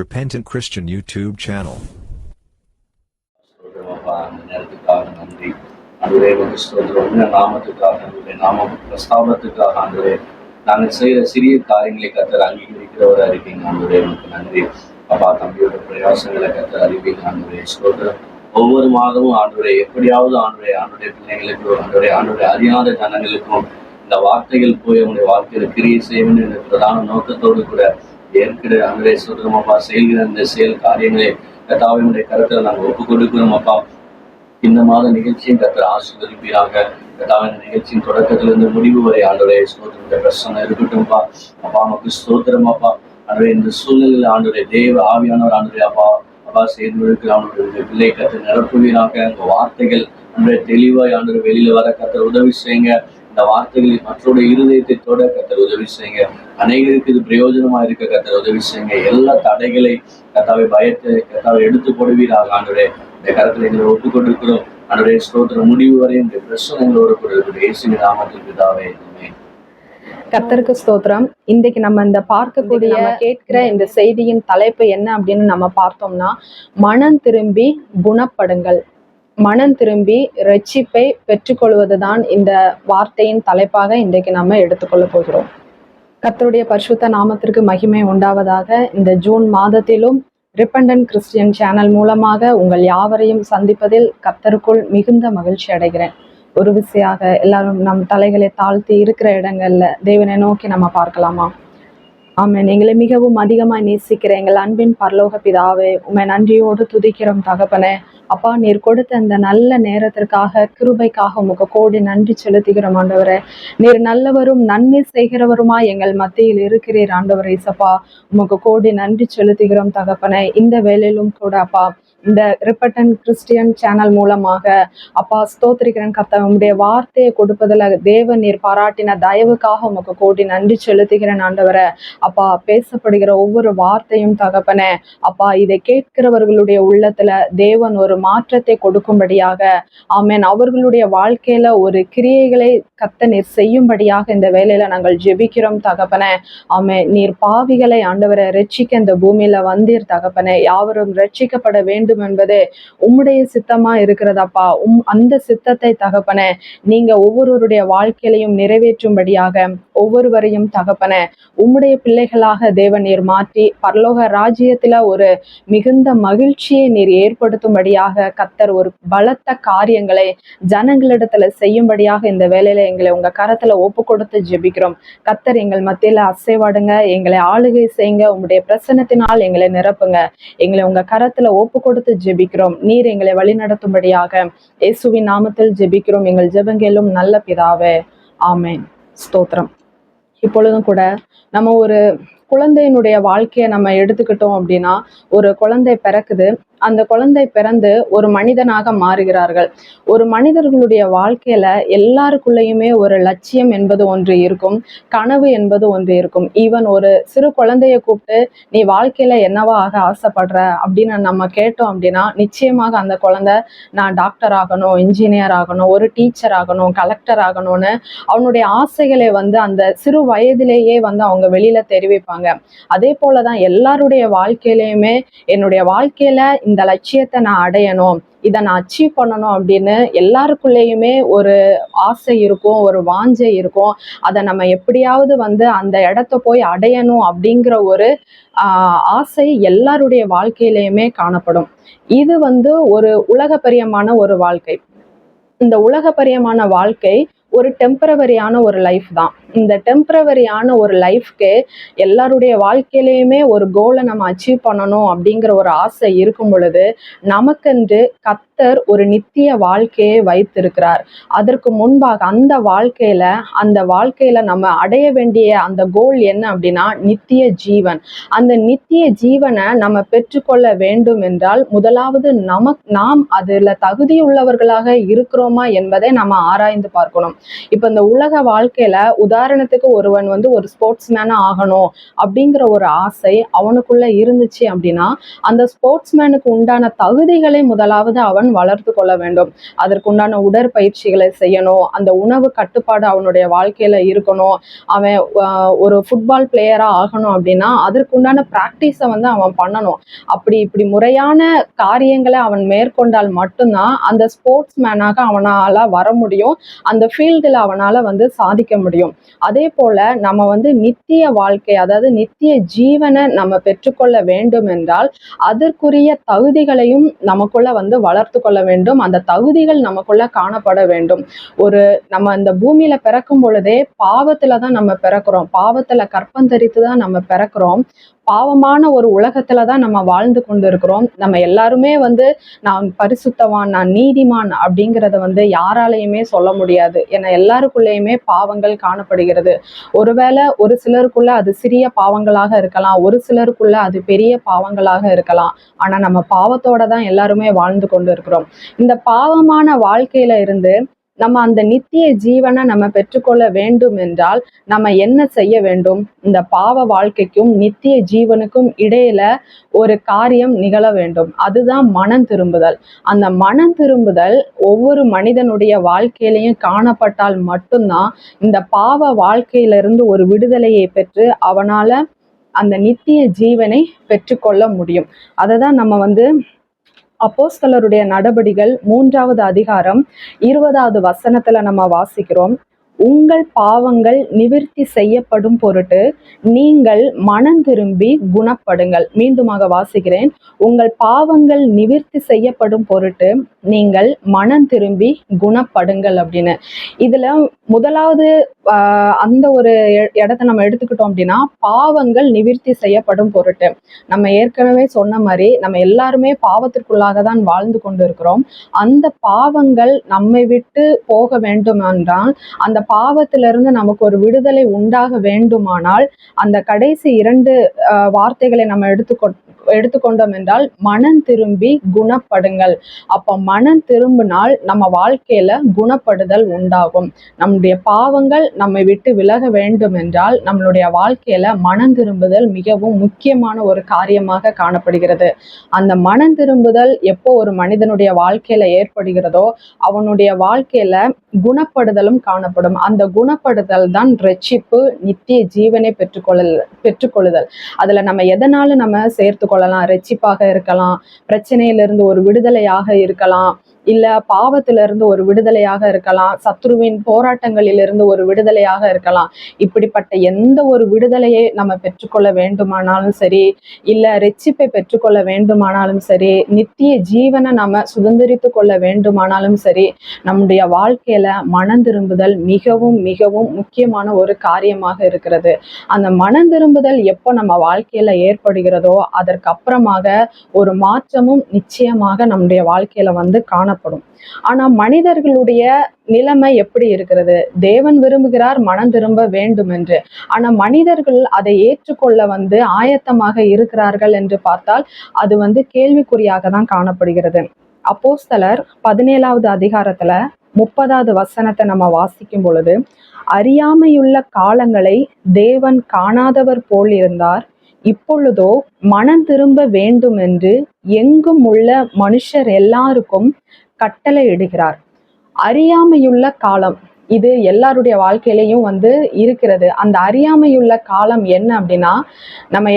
Repentant Christian YouTube channel. அந்த நேரத்துக்காக நன்றி ஆண்டவரே. நாமத்துக்காக உங்களுடைய நாம பிரஸ்தாபத்துக்காக ஆண்டவரே நாங்கள் செய்யற சிறிய காரியங்களை கத்தர் அங்கீகரிக்கிறவராக இருக்கீங்க ஆண்டவரே. உங்களுக்கு நன்றி அப்பா. தம்பியோட பிரயாசங்களை கத்தர் அறிவிங்க ஆண்டவரே. ஸ்தோத்திரம். ஒவ்வொரு மாதமும் ஆண்டவரே எப்படியாவது ஆண்டுடைய பிள்ளைங்களுக்கும் ஆண்டுடைய அறியாத ஜனங்களுக்கும் இந்த வார்த்தைகள் போய் அவங்களுடைய வாழ்க்கையில கிரியை செய்யணும் என்ற பிரதான நோக்கத்தோடு கூட ஏற்கிற ஆண்டுடைய சுதந்திரமாப்பா செய்கிற இந்த செயல் காரியங்களை கத்தாவினுடைய கருத்துல நாங்கள் ஒப்புக் கொடுக்கிறோம் அப்பா. இந்த மாத நிகழ்ச்சியும் கத்தர் ஆசீர்வதிப்பீராக. கத்தாவின் நிகழ்ச்சியின் தொடக்கத்திலிருந்து முடிவு வரை ஆண்டுடைய ஸ்தோத்திரத்தை பிரசனம் இருக்கட்டும்பா. அப்பா நமக்கு ஸ்தோத்திரம் அப்பா. ஆண்டுடைய இந்த சூழ்நிலையில் ஆண்டுடைய தேவ ஆவியானவர் ஆண்டுடைய அப்பா செய்து இருக்கிற அவனுடைய பிள்ளை கத்தை நிரப்புவீராக. உங்க வார்த்தைகள் அன்றைய தெளிவாய் ஆண்டு வெளியில வர கத்தர் உதவி செய்யுங்க. இந்த வார்த்தைகளில் மற்றொரு இருதயத்தை தொட கத்தர் உதவி செய்யுங்க. அனைவருக்கு இது பிரயோஜனமா இருக்க கத்தர் உதவி செய்யுங்க. எல்லா தடைகளை கத்தாவை பயத்தை கத்தாவை எடுத்து போடுவீராக ஆண்டுடைய இந்த கருத்துல எங்களை ஒப்புக் கொண்டிருக்கிறோம். ஆண்டுடைய ஸ்தோத்திர முடிவு வரை இந்த பிரச்சனைகளோடு கூட இருக்கிற இயேசுவின் நாமத்தில் பிதாவே. கர்த்தருக்கு ஸ்தோத்திரம். இன்றைக்கு நம்ம இந்த பார்க்கக்கூடிய கேட்கிற இந்த செய்தியின் தலைப்பு என்ன அப்படின்னு நம்ம பார்த்தோம்னா, மனம் திரும்பி குணப்படுங்கள், மனம் திரும்பி ரட்சிப்பை பெற்றுக்கொள்வதுதான் இந்த வார்த்தையின் தலைப்பாக இன்றைக்கு நம்ம எடுத்துக்கொள்ள போகிறோம். கர்த்தருடைய பரிசுத்த நாமத்திற்கு மகிமை உண்டாவதாக. இந்த ஜூன் மாதத்திலும் ரிப்பண்டன்ட் கிறிஸ்டியன் சேனல் மூலமாக உங்கள் யாவரையும் சந்திப்பதில் கர்த்தருக்குள் மிகுந்த மகிழ்ச்சி அடைகிறேன். ஒரு விசையாக எல்லாரும் நம் தலைகளை தாழ்த்தி இருக்கிற இடங்கள்ல தேவனை நோக்கி நம்ம பார்க்கலாமா? ஆமென். எங்களை மிகவும் அதிகமாய் நேசிக்கிற எங்கள் அன்பின் பரலோக பிதாவே, உண்மை நன்றியோடு துதிக்கிறோம் தகப்பனே. அப்பா, நீர் கொடுத்த அந்த நல்ல நேரத்திற்காக கிருபைக்காக உமக்கு கோடி நன்றி செலுத்துகிறோம் ஆண்டவரே. நீர் நல்லவரும் நன்மை செய்கிறவருமாய் எங்கள் மத்தியில் இருக்கிறீர் ஆண்டவரே. இசப்பா, உமக்கு கோடி நன்றி செலுத்துகிறோம் தகப்பனே. இந்த வேளையிலும் கூட அப்பா, இந்த ரிப்பண்டன்ட் கிறிஸ்டியன் சேனல் மூலமாக அப்பா ஸ்தோத்திரிக்கிறேன் கர்த்தா. உம்முடைய வார்த்தையை கொடுப்பதில் தேவன் நீர் பாராட்டின தயவுக்காக உமக்கு கோடி நன்றி செலுத்துகிறேன் ஆண்டவரே. அப்பா, பேசப்படுகிற ஒவ்வொரு வார்த்தையும் தகப்பனே அப்பா, இதை கேட்கிறவர்களுடைய உள்ளத்துல தேவன் ஒரு மாற்றத்தை கொடுக்கும்படியாக, ஆமென், அவர்களுடைய வாழ்க்கையில ஒரு கிரியைகளை கர்த்தர் நீர் செய்யும்படியாக இந்த வேலையில நாங்கள் ஜெபிக்கிறோம் தகப்பனே. ஆமென். நீர் பாவிகளை ஆண்டவரை ரட்சிக்க இந்த பூமியில வந்தீர் தகப்பனே. யாவரும் ரட்சிக்கப்பட வேண்டும் என்பது உம்முடைய சித்தமா இருக்கிறதப்பா. அந்த சித்தத்தை தகப்பனே நீங்க ஒவ்வொருவருடைய வாழ்க்கையிலையும் நிறைவேற்றும்படியாக ஒவ்வொருவரையும் தகப்பனே உம்முடைய பிள்ளைகளாக தேவன் நீர் மாற்றி பரலோக ராஜ்யத்துல ஒரு மிகுந்த மகிழ்ச்சியை நீர் ஏற்படுத்தும்படியாக கர்த்தர் ஒரு பலத்த காரியங்களை ஜனங்களிடத்துல செய்யும்படியாக இந்த வேலையில எங்களை உங்க கரத்துல ஒப்பு கொடுத்து ஜெபிக்கிறோம். கர்த்தர் எங்கள் மத்தியில அசைவாடுங்க, எங்களை ஆளுகை செய்யுங்க, உங்களுடைய பிரசன்னத்தினால் எங்களை நிரப்புங்க. எங்களை உங்க கரத்துல ஒப்பு கொடுத்து ஜெபிக்கிறோம். நீர் எங்களை வழி நடத்தும்படியாக இயேசுவின் நாமத்தில் ஜெபிக்கிறோம் எங்கள் ஜெபங்களும் நல்ல பிதாவே. ஆமென். ஸ்தோத்திரம். இப்பொழுதும் கூட நம்ம ஒரு குழந்தையினுடைய வாழ்க்கையை நம்ம எடுத்துக்கிட்டோம் அப்படின்னா, ஒரு குழந்தை பிறக்குது. அந்த குழந்தை பிறந்து ஒரு மனிதனாக மாறுகிறார்கள். ஒரு மனிதர்களுடைய வாழ்க்கையில எல்லாருக்குள்ளேயுமே ஒரு லட்சியம் என்பது ஒன்று இருக்கும், கனவு என்பது ஒன்று இருக்கும். ஈவன் ஒரு சிறு குழந்தைய கூப்பிட்டு நீ வாழ்க்கையில என்னவா ஆக ஆசைப்படுற அப்படின்னு நம்ம கேட்டோம் அப்படின்னா, நிச்சயமாக அந்த குழந்தை நான் டாக்டர் ஆகணும், இன்ஜினியர் ஆகணும், ஒரு டீச்சர் ஆகணும், கலெக்டர் ஆகணும்னு அவனுடைய ஆசைகளை அந்த சிறு வயதிலேயே அவங்க வெளியில தெரிவிப்பாங்க. அதே போலதான் எல்லாருடைய வாழ்க்கையிலயுமே என்னுடைய வாழ்க்கையில இந்த லட்சியத்தை நான் அடையணும், இதை நான் அச்சீவ் பண்ணணும் அப்படின்னு எல்லாருக்குள்ளேயுமே ஒரு ஆசை இருக்கும், ஒரு வாஞ்சை இருக்கும். அதை நம்ம எப்படியாவது அந்த இடத்த போய் அடையணும் அப்படிங்கிற ஒரு ஆசை எல்லாருடைய வாழ்க்கையிலையுமே காணப்படும். இது ஒரு உலகப்பரியமான ஒரு வாழ்க்கை. இந்த உலகப்பரியமான வாழ்க்கை ஒரு டெம்பரவரியான ஒரு லைஃப் தான். இந்த டெம்பரவரியான ஒரு லைஃப்க்கு எல்லாருடைய வாழ்க்கையிலையுமே ஒரு கோலை நம்ம அச்சீவ் பண்ணணும் அப்படிங்கிற ஒரு ஆசை இருக்கும் பொழுது நமக்கென்று கர்த்தர் ஒரு நித்திய வாழ்க்கையை வைத்திருக்கிறார். அதற்கு முன்பாக அந்த வாழ்க்கையில நம்ம அடைய வேண்டிய அந்த கோல் என்ன அப்படின்னா நித்திய ஜீவன். அந்த நித்திய ஜீவனை நம்ம பெற்றுக்கொள்ள வேண்டும் என்றால் முதலாவது நாம் அதுல தகுதியுள்ளவர்களாக இருக்கிறோமா என்பதை நம்ம ஆராய்ந்து பார்க்கணும். இப்ப இந்த உலக வாழ்க்கையில உதாரணத்துக்கு ஒருவன் ஒரு ஸ்போர்ட்ஸ் மேனா ஆகணும் அப்படிங்கிற ஒரு ஆசை அவனுக்குள்ள இருந்துச்சு அப்படின்னா, அந்த ஸ்போர்ட்ஸ் மேனுக்கு உண்டான தகுதிகளை முதலாவது அவன் அவன் வளர்த்து கொள்ள வேண்டும். அதற்குண்டான உடற்பயிற்சிகளை செய்யணும். அந்த உணவு கட்டுப்பாடு அவனுடைய வாழ்க்கையில இருக்கணும். அவன் ஒரு ஃபுட்பால் பிளேயரா ஆகணும் அப்படின்னா அதற்குண்டான பிராக்டிஸை வந்து அவன் பண்ணணும். இப்படி முறையான காரியங்களை அவன் மேற்கொண்டால் மட்டும்தான் அந்த ஸ்போர்ட்ஸ் மேனாக அவனால வர முடியும். அந்த ஃபீல்டில் அவனால வந்து சாதிக்க முடியும். அதே போல நம்ம வந்து நித்திய வாழ்க்கை, அதாவது நித்திய ஜீவனை நம்ம பெற்றுக்கொள்ள வேண்டும் என்றால் அதற்குரிய தகுதிகளையும் நமக்குள்ள வந்து வளர்த்து கொள்ள வேண்டும். அந்த தகுதிகள் நமக்குள்ள காணப்பட வேண்டும். நம்ம இந்த பூமியில பிறக்கும் பொழுதே பாவத்துல தான் நம்ம பிறக்கிறோம். பாவத்துல கற்பந்தரித்து தான் நம்ம பிறக்கிறோம். பாவமான ஒரு உலகத்துலதான் நம்ம வாழ்ந்து கொண்டு இருக்கிறோம். நம்ம எல்லாருமே வந்து நான் பரிசுத்தவான், நான் நீதிமான் அப்படிங்கிறத வந்து யாராலையுமே சொல்ல முடியாது. ஏன்னா எல்லாருக்குள்ளேயுமே பாவங்கள் காணப்படுகிறது. ஒருவேளை ஒரு சிலருக்குள்ள அது சிறிய பாவங்களாக இருக்கலாம், ஒரு சிலருக்குள்ள அது பெரிய பாவங்களாக இருக்கலாம். ஆனா நம்ம பாவத்தோட தான் எல்லாருமே வாழ்ந்து கொண்டு இருக்கிறோம். இந்த பாவமான வாழ்க்கையில இருந்து நம்ம அந்த நித்திய ஜீவனை நம்ம பெற்றுக்கொள்ள வேண்டும் என்றால் நம்ம என்ன செய்ய வேண்டும்? இந்த பாவ வாழ்க்கைக்கும் நித்திய ஜீவனுக்கும் இடையில ஒரு காரியம் நிகழ வேண்டும். அதுதான் மனம் திரும்புதல். அந்த மனம் திரும்புதல் ஒவ்வொரு மனிதனுடைய வாழ்க்கையிலையும் காணப்பட்டால் மட்டும்தான் இந்த பாவ வாழ்க்கையிலிருந்து ஒரு விடுதலையை பெற்று அவனால அந்த நித்திய ஜீவனை பெற்றுக்கொள்ள முடியும். அதை தான் நம்ம வந்து அப்போஸ்தலருடைய நடபடிகள் 3வது அதிகாரம் 20வது வசனத்துல நம்ம வாசிக்கிறோம். உங்கள் பாவங்கள் நிவிர்த்தி செய்யப்படும் பொருட்டு நீங்கள் மனம் திரும்பி குணப்படுங்கள். மீண்டுமாக வாசிக்கிறேன். உங்கள் பாவங்கள் நிவிர்த்தி செய்யப்படும் பொருட்டு நீங்கள் மனம் திரும்பி குணப்படுங்கள் அப்படின்னு. இதுல முதலாவது அந்த ஒரு இடத்த நம்ம எடுத்துக்கிட்டோம் அப்படின்னா, பாவங்கள் நிவிர்த்தி செய்யப்படும் பொருட்டு. நம்ம ஏற்கனவே சொன்ன மாதிரி நம்ம எல்லாருமே பாவத்திற்குள்ளாக தான் வாழ்ந்து கொண்டு இருக்கிறோம். அந்த பாவங்கள் நம்மை விட்டு போக வேண்டுமென்றால், அந்த பாவத்திலிருந்து நமக்கு ஒரு விடுதலை உண்டாக வேண்டுமானால், அந்த கடைசி 2 வார்த்தைகளை நம்ம எடுத்துக்கொண்டோம் என்றால், மனம் திரும்பி குணப்படுங்கள். அப்போ மனம் திரும்பினால் நம்ம வாழ்க்கையில குணப்படுதல் உண்டாகும். நம்முடைய பாவங்கள் நம்மை விட்டு விலக வேண்டும் என்றால் நம்மளுடைய வாழ்க்கையில மனம் திரும்புதல் மிகவும் முக்கியமான ஒரு காரியமாக காணப்படுகிறது. அந்த மனம் திரும்புதல் எப்போ ஒரு மனிதனுடைய வாழ்க்கையில ஏற்படுகிறதோ அவனுடைய வாழ்க்கையில குணப்படுதலும் காணப்படும். அந்த குணப்படுதல் தான் ரட்சிப்பு, நித்திய ஜீவனை பெற்றுக்கொள்ளுதல். அதுல நம்ம எதனாலும் நம்ம சேர்த்து கொள்ளலாம். ரட்சிப்பாக இருக்கலாம், பிரச்சனையிலிருந்து ஒரு விடுதலையாக இருக்கலாம், இல்ல பாவத்திலிருந்து ஒரு விடுதலையாக இருக்கலாம், சத்ருவின் போராட்டங்களிலிருந்து ஒரு விடுதலையாக இருக்கலாம். இப்படிப்பட்ட எந்த ஒரு விடுதலையை நம்ம பெற்றுக்கொள்ள வேண்டுமானாலும் சரி, இல்ல ரட்சிப்பை பெற்றுக்கொள்ள வேண்டுமானாலும் சரி, நித்திய ஜீவனை நம்ம சுதந்திரித்து கொள்ள வேண்டுமானாலும் சரி, நம்முடைய வாழ்க்கையில மனம் திரும்புதல் மிகவும் மிகவும் முக்கியமான ஒரு காரியமாக இருக்கிறது. அந்த மனம் திரும்புதல் எப்போ நம்ம வாழ்க்கையில ஏற்படுகிறதோ அதற்கு அப்புறமாக ஒரு மாற்றமும் நிச்சயமாக நம்முடைய வாழ்க்கையில வந்து காணப்படும். ஆனா மனிதர்களுடைய நிலைமை எப்படி இருக்கிறது? தேவன் விரும்புகிறார் மனம் திரும்ப வேண்டும் என்று. ஆனா மனிதர்கள் அதை ஏற்றுக்கொள்ள வந்து ஆயத்தமாக இருக்கிறார்கள் என்று பார்த்தால் அது வந்து கேள்விக்குறியாக தான் காணப்படுகிறது. அப்போஸ்தலர் 17வது அதிகாரத்துல 30வது வசனத்தை நம்ம வாசிக்கும் பொழுது, அறியாமையுள்ள காலங்களை தேவன் காணாதவர் போல் இருந்தார், இப்பொழுதோ மனம் திரும்ப வேண்டும் என்று எங்கும் உள்ள மனுஷர் எல்லாருக்கும் கட்டளை இடுகிறார். அறியாமையுள்ள காலம் இது எல்லாருடைய வாழ்க்கையிலையும் வந்து இருக்கிறது. அந்த அறியாமையுள்ள காலம் என்ன அப்படின்னா, நம்ம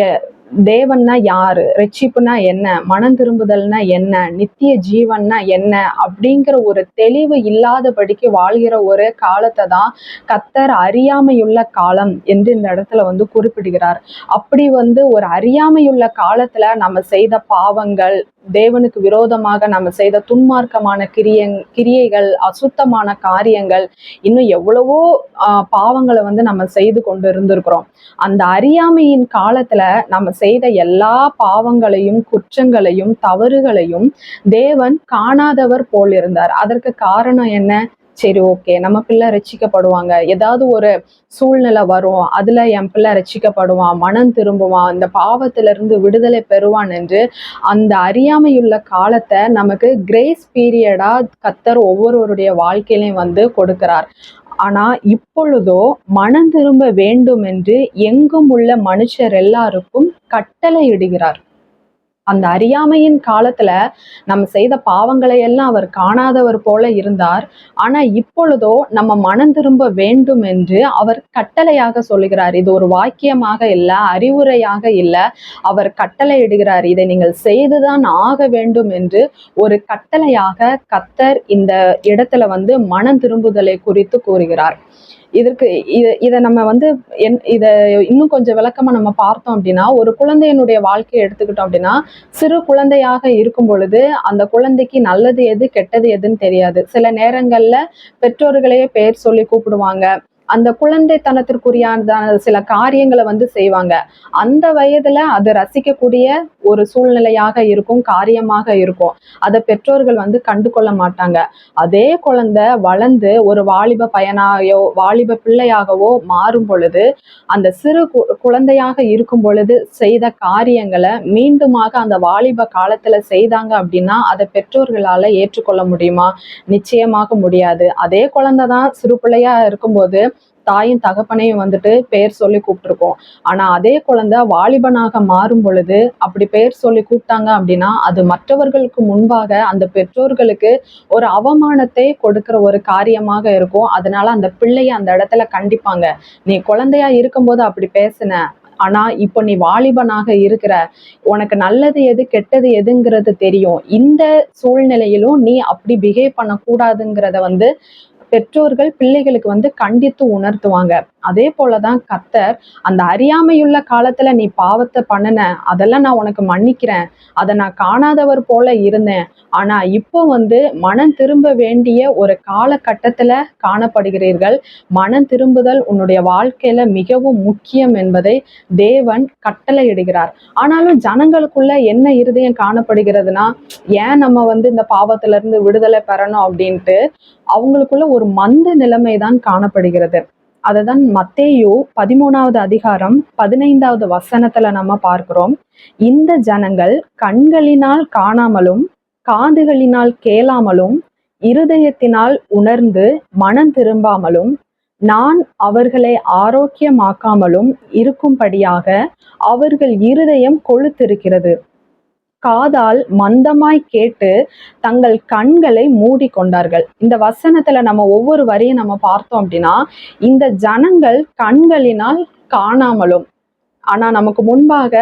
தேவன்னா யாரு, ரட்சிப்புனா என்ன, மனம் திரும்புதல்னா என்ன, நித்திய ஜீவன்னா என்ன அப்படிங்கிற ஒரு தெளிவு இல்லாதபடிக்கு வாழ்கிற ஒரு காலத்தை தான் கர்த்தர் அறியாமையுள்ள காலம் என்று இந்த இடத்துல வந்து குறிப்பிடுகிறார். அப்படி வந்து ஒரு அறியாமையுள்ள காலத்துல நம்ம செய்த பாவங்கள், தேவனுக்கு விரோதமாக நம்ம செய்த துன்மார்க்கமான கிரியைகள், அசுத்தமான காரியங்கள், இன்னும் எவ்வளவோ பாவங்களை வந்து நம்ம செய்து கொண்டு இருந்திருக்கிறோம். அந்த அறியாமையின் காலத்துல நம்ம செய்த எல்லா பாவங்களையும், குற்றங்களையும், தவறுகளையும் தேவன் காணாதவர் போல் இருந்தார். அதற்கு காரணம் என்ன? சரி, ஓகே, நம்ம பிள்ளை ரட்சிக்கப்படுவாங்க, ஏதாவது ஒரு சூழ்நிலை வரும், அதுல என் பிள்ளை ரட்சிக்கப்படுவான், மனம் திரும்புவான், இந்த பாவத்திலிருந்து விடுதலை பெறுவான் என்று அந்த அறியாமையுள்ள காலத்தை நமக்கு கிரேஸ் பீரியடா கர்த்தர் ஒவ்வொருவருடைய வாழ்க்கையிலையும் வந்து கொடுக்கிறார். ஆனா இப்பொழுதோ மனம் திரும்ப வேண்டும் என்று எங்கும் உள்ள மனுஷர் எல்லாருக்கும் கட்டளை இடுகிறார். அந்த அறியாமையின் காலத்துல நம்ம செய்த பாவங்களை எல்லாம் அவர் காணாதவர் போல இருந்தார். ஆனா இப்பொழுதோ நம்ம மனம் திரும்ப வேண்டும் என்று அவர் கட்டளையாக சொல்லுகிறார். இது ஒரு வாக்கியமாக இல்ல, அறிவுரையாக இல்ல, அவர் கட்டளை இடுகிறார். இதை நீங்கள் செய்துதான் ஆக வேண்டும் என்று ஒரு கட்டளையாக கர்த்தர் இந்த இடத்துல மனம் திரும்புதலை குறித்து கூறுகிறார். இதற்கு இதை நம்ம இதை இன்னும் கொஞ்சம் விளக்கமா நம்ம பார்த்தோம் அப்படின்னா, ஒரு குழந்தையினுடைய வாழ்க்கையை எடுத்துக்கிட்டோம் அப்படின்னா, சிறு குழந்தையாக இருக்கும் பொழுது அந்த குழந்தைக்கு நல்லது எது கெட்டது எதுன்னு தெரியாது. சில நேரங்கள்ல பெற்றோர்களையே பெயர் சொல்லி கூப்பிடுவாங்க. அந்த குழந்தைத்தனத்திற்குரிய சில காரியங்களை செய்வாங்க. அந்த வயதுல அது ரசிக்கக்கூடிய ஒரு சூழ்நிலையாக இருக்கும், காரியமாக இருக்கும். அதை பெற்றோர்கள் கண்டு கொள்ள மாட்டாங்க. அதே குழந்தை வளர்ந்து ஒரு வாலிப பையனாயோ வாலிப பிள்ளையாகவோ மாறும் பொழுது, அந்த சிறு குழந்தையாக இருக்கும் பொழுது செய்த காரியங்களை மீண்டுமாக அந்த வாலிப காலத்துல செய்தாங்க அப்படின்னா அதை பெற்றோர்களால ஏற்றுக்கொள்ள முடியுமா? நிச்சயமாக முடியாது. அதே குழந்தைதான் சிறு பிள்ளையா இருக்கும்போது தாயும் தகப்பனையும் பெயர் சொல்லி கூப்பிட்டுருக்கோம். ஆனா அதே குழந்தை வாலிபனாக மாறும் பொழுது அப்படி பெயர் சொல்லி கூப்பிட்டாங்க அப்படின்னா அது மற்றவர்களுக்கு முன்பாக அந்த பெற்றோர்களுக்கு ஒரு அவமானத்தை கொடுக்கிற ஒரு காரியமாக இருக்கும். அதனால அந்த பிள்ளைய அந்த இடத்துல கண்டிப்பாங்க. நீ குழந்தையா இருக்கும்போது அப்படி பேசுன, ஆனா இப்போ நீ வாலிபனாக இருக்கிற, உனக்கு நல்லது எது கெட்டது எதுங்கிறது தெரியும். இந்த சூழ்நிலையிலும் நீ அப்படி பிஹேவ் பண்ணக்கூடாதுங்கிறத பெற்றோர்கள் பிள்ளைகளுக்கு கண்டித்து உணர்த்துவாங்க. அதே போலதான் கர்த்தர் அந்த அறியாமையுள்ள காலத்துல நீ பாவத்தை பண்ணுன, அதெல்லாம் நான் உனக்கு மன்னிக்கிறேன், அதை நான் காணாதவர் போல இருந்தேன், ஆனா இப்போ மனம் திரும்ப வேண்டிய ஒரு காலகட்டத்துல காணப்படுகிறீர்கள். மனம் திரும்புதல் உன்னுடைய வாழ்க்கையில மிகவும் முக்கியம் என்பதை தேவன் கட்டளையிடுகிறார். ஆனாலும் ஜனங்களுக்குள்ள என்ன இருதயம் காணப்படுகிறதுனா, ஏன் நம்ம இந்த பாவத்துல இருந்து விடுதலை பெறணும் அப்படின்ட்டு அவங்களுக்குள்ள ஒரு மந்த நிலைமை தான் காணப்படுகிறது. அததான் மத்தேயு 13வது அதிகாரம் 15வது வசனத்துல நம்ம பார்க்கிறோம். இந்த ஜனங்கள் கண்களினால் காணாமலும் காதுகளினால் கேளாமலும் இருதயத்தினால் உணர்ந்து மனம் திரும்பாமலும் நான் அவர்களை ஆரோக்கியமாக்காமலும் இருக்கும்படியாக அவர்கள் இருதயம் கொழுத்திருக்கிறது. காதால் மந்தமாய் கேட்டு தங்கள் கண்களை மூடி கொண்டார்கள். இந்த வசனத்துல நம்ம ஒவ்வொரு வரியும் நம்ம பார்த்தோம் அப்படின்னா, இந்த ஜனங்கள் கண்களினால் காணாமலும், ஆனா நமக்கு முன்பாக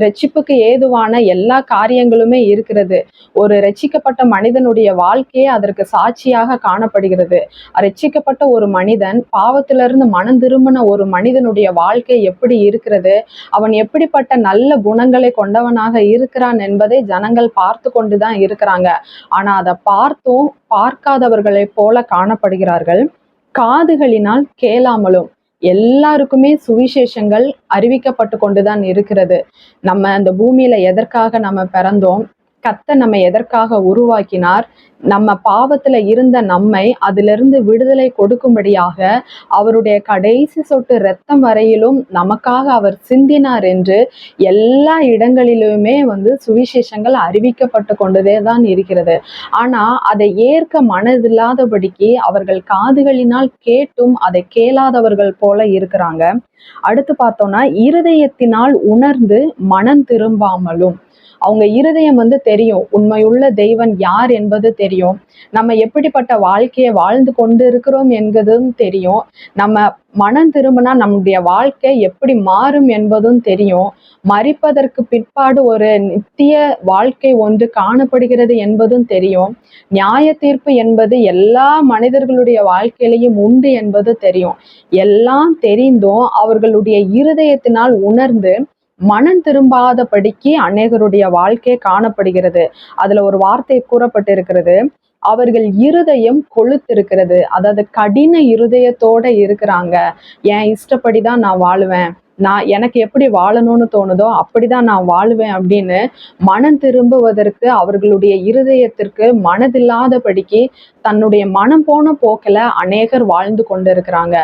ரட்சிப்புக்கு ஏதுவான எல்லா காரியங்களுமே இருக்கிறது. ஒரு ரட்சிக்கப்பட்ட மனிதனுடைய வாழ்க்கையே அதற்கு சாட்சியாக காணப்படுகிறது. ரட்சிக்கப்பட்ட ஒரு மனிதன் பாவத்திலிருந்து மனம் திரும்பின ஒரு மனிதனுடைய வாழ்க்கை எப்படி இருக்கிறது, அவன் எப்படிப்பட்ட நல்ல குணங்களை கொண்டவனாக இருக்கிறான் என்பதை ஜனங்கள் பார்த்து கொண்டுதான் இருக்கிறாங்க. ஆனா அதை பார்த்தும் பார்க்காதவர்களை போல காணப்படுகிறார்கள். காதுகளினால் கேளாமலும், எல்லாருக்குமே சுவிசேஷங்கள் அறிவிக்கப்பட்டு கொண்டுதான் இருக்கிறது. நம்ம அந்த பூமியில எதற்காக நம்ம பிறந்தோம், கர்த்தர் நம்ம எதற்காக உருவாக்கினார், நம்ம பாவத்துல இருந்த நம்மை அதிலிருந்து விடுதலை கொடுக்கும்படியாக அவருடைய கடைசி சொட்டு இரத்தம் வரையிலும் நமக்காக அவர் சிந்தினார் என்று எல்லா இடங்களிலுமே சுவிசேஷங்கள் அறிவிக்கப்பட்டு கொண்டதே தான் இருக்கிறது. ஆனா அதை ஏற்க மனதில்லாதபடிக்கு அவர்கள் காதுகளினால் கேட்டும் அதை கேளாதவர்கள் போல இருக்கிறாங்க. அடுத்து பார்த்தோம்னா, இருதயத்தினால் உணர்ந்து மனம் திரும்பாமலும், அவங்க இருதயம் தெரியும், உண்மையுள்ள தெய்வன் யார் என்பது தெரியும், நம்ம எப்படிப்பட்ட வாழ்க்கையை வாழ்ந்து கொண்டு இருக்கிறோம் என்பதும் தெரியும், நம்ம மனம் திரும்பினா நம்முடைய வாழ்க்கை எப்படி மாறும் என்பதும் தெரியும், மரிப்பதற்கு பிற்பாடு ஒரு நித்திய வாழ்க்கை ஒன்று காணப்படுகிறது என்பதும் தெரியும், நியாய தீர்ப்பு என்பது எல்லா மனிதர்களுடைய வாழ்க்கையிலையும் உண்டு என்பது தெரியும். எல்லாம் தெரிந்தும் அவர்களுடைய இருதயத்தினால் உணர்ந்து மனம் திரும்பாதபடிக்கு அநேகருடைய வாழ்க்கை காணப்படுகிறது. அதுல ஒரு வார்த்தை கூறப்பட்டிருக்கிறது, அவர்கள் இருதயம் கொழுத்திருக்கிறது. அதாவது கடின இருதயத்தோட இருக்கிறாங்க. என் இஷ்டப்படிதான் நான் வாழுவேன், எனக்கு எப்படி வாழணும்னு தோணுதோ அப்படிதான் நான் வாழுவேன் அப்படின்னு மனம் திரும்புவதற்கு அவர்களுடைய இருதயத்திற்கு மனதில்லாதபடிக்கு தன்னுடைய மனம் போன போக்கில அநேகர் வாழ்ந்து கொண்டு இருக்கிறாங்க.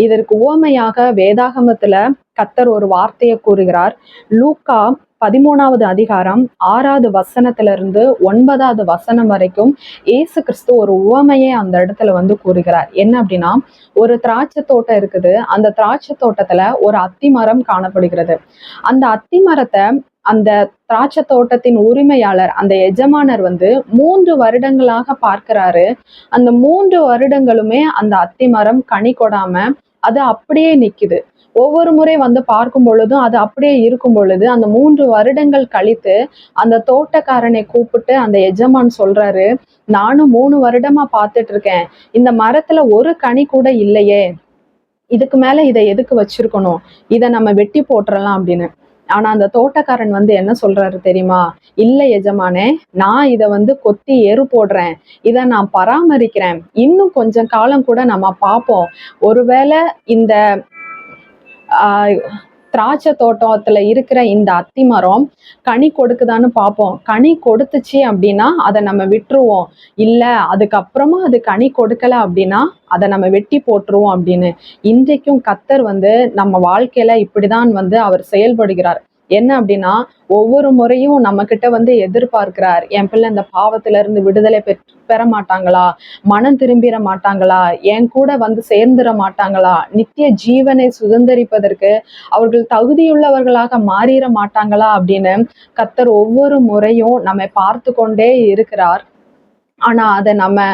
இதற்கு உவமையாக வேதாகமத்துல கர்த்தர் ஒரு வார்த்தையை கூறுகிறார். லூக்கா 13வது அதிகாரம் 6வது வசனத்திலிருந்து 9வது வசனம் வரைக்கும் இயேசு கிறிஸ்து ஒரு உவமையை அந்த இடத்துல கூறுகிறார். என்ன அப்படின்னா, ஒரு திராட்சை தோட்டம் இருக்குது. அந்த திராட்சை தோட்டத்துல ஒரு அத்தி மரம் காணப்படுகிறது. அந்த அத்தி மரத்தை அந்த திராட்சை தோட்டத்தின் உரிமையாளர், அந்த எஜமானர் வந்து 3 வருடங்களாக பார்க்கிறாரு. அந்த 3 வருடங்களுமே அந்த அத்திமரம் கனி கொடாம அது அப்படியே நிக்குது. ஒவ்வொரு முறை வந்து பார்க்கும் பொழுதும் அது அப்படியே இருக்கும் பொழுது, அந்த 3 வருடங்கள் கழித்து அந்த தோட்டக்காரனை கூப்பிட்டு அந்த எஜமான் சொல்றாரு, நானும் 3 வருடமா பார்த்துட்டு இருக்கேன், இந்த மரத்துல ஒரு கனி கூட இல்லையே, இதுக்கு மேல இதை எதுக்கு வச்சிருக்கணும், இதை நம்ம வெட்டி போட்டுறலாம் அப்படின்னு. ஆனா அந்த தோட்டக்காரன் வந்து என்ன சொல்றாரு தெரியுமா? இல்ல எஜமானே, நான் இதை வந்து கொத்தி எரு போடுறேன், இதை நான் பராமரிக்கிறேன், இன்னும் கொஞ்சம் காலம் கூட நம்ம பார்ப்போம், ஒருவேளை இந்த ஆஹ் திராட்சை தோட்டத்துல இருக்கிற இந்த அத்தி மரம் கனி கொடுக்குதான்னு பார்ப்போம், கனி கொடுத்துச்சு அப்படின்னா அதை நம்ம விட்டுருவோம், இல்ல அதுக்கப்புறமா அது கனி கொடுக்கல அப்படின்னா அதை நம்ம வெட்டி போட்டுருவோம் அப்படின்னு. இன்றைக்கும் கர்த்தர் வந்து நம்ம வாழ்க்கையில இப்படிதான் வந்து அவர் செயல்படுகிறார். என்ன அப்படின்னா, ஒவ்வொரு முறையும் நம்ம கிட்ட வந்து எதிர்பார்க்கிறார், என் பிள்ளை இந்த பாவத்துல இருந்து விடுதலை பெற மாட்டாங்களா, மனம் திரும்பிட மாட்டாங்களா, என் கூட வந்து சேர்ந்துட மாட்டாங்களா, நித்திய ஜீவனை சுதந்திரிப்பதற்கு அவர்கள் தகுதியுள்ளவர்களாக மாறிட மாட்டாங்களா அப்படின்னு கர்த்தர் ஒவ்வொரு முறையும் நம்மை பார்த்து கொண்டே இருக்கிறார். ஆனா அதை நம்ம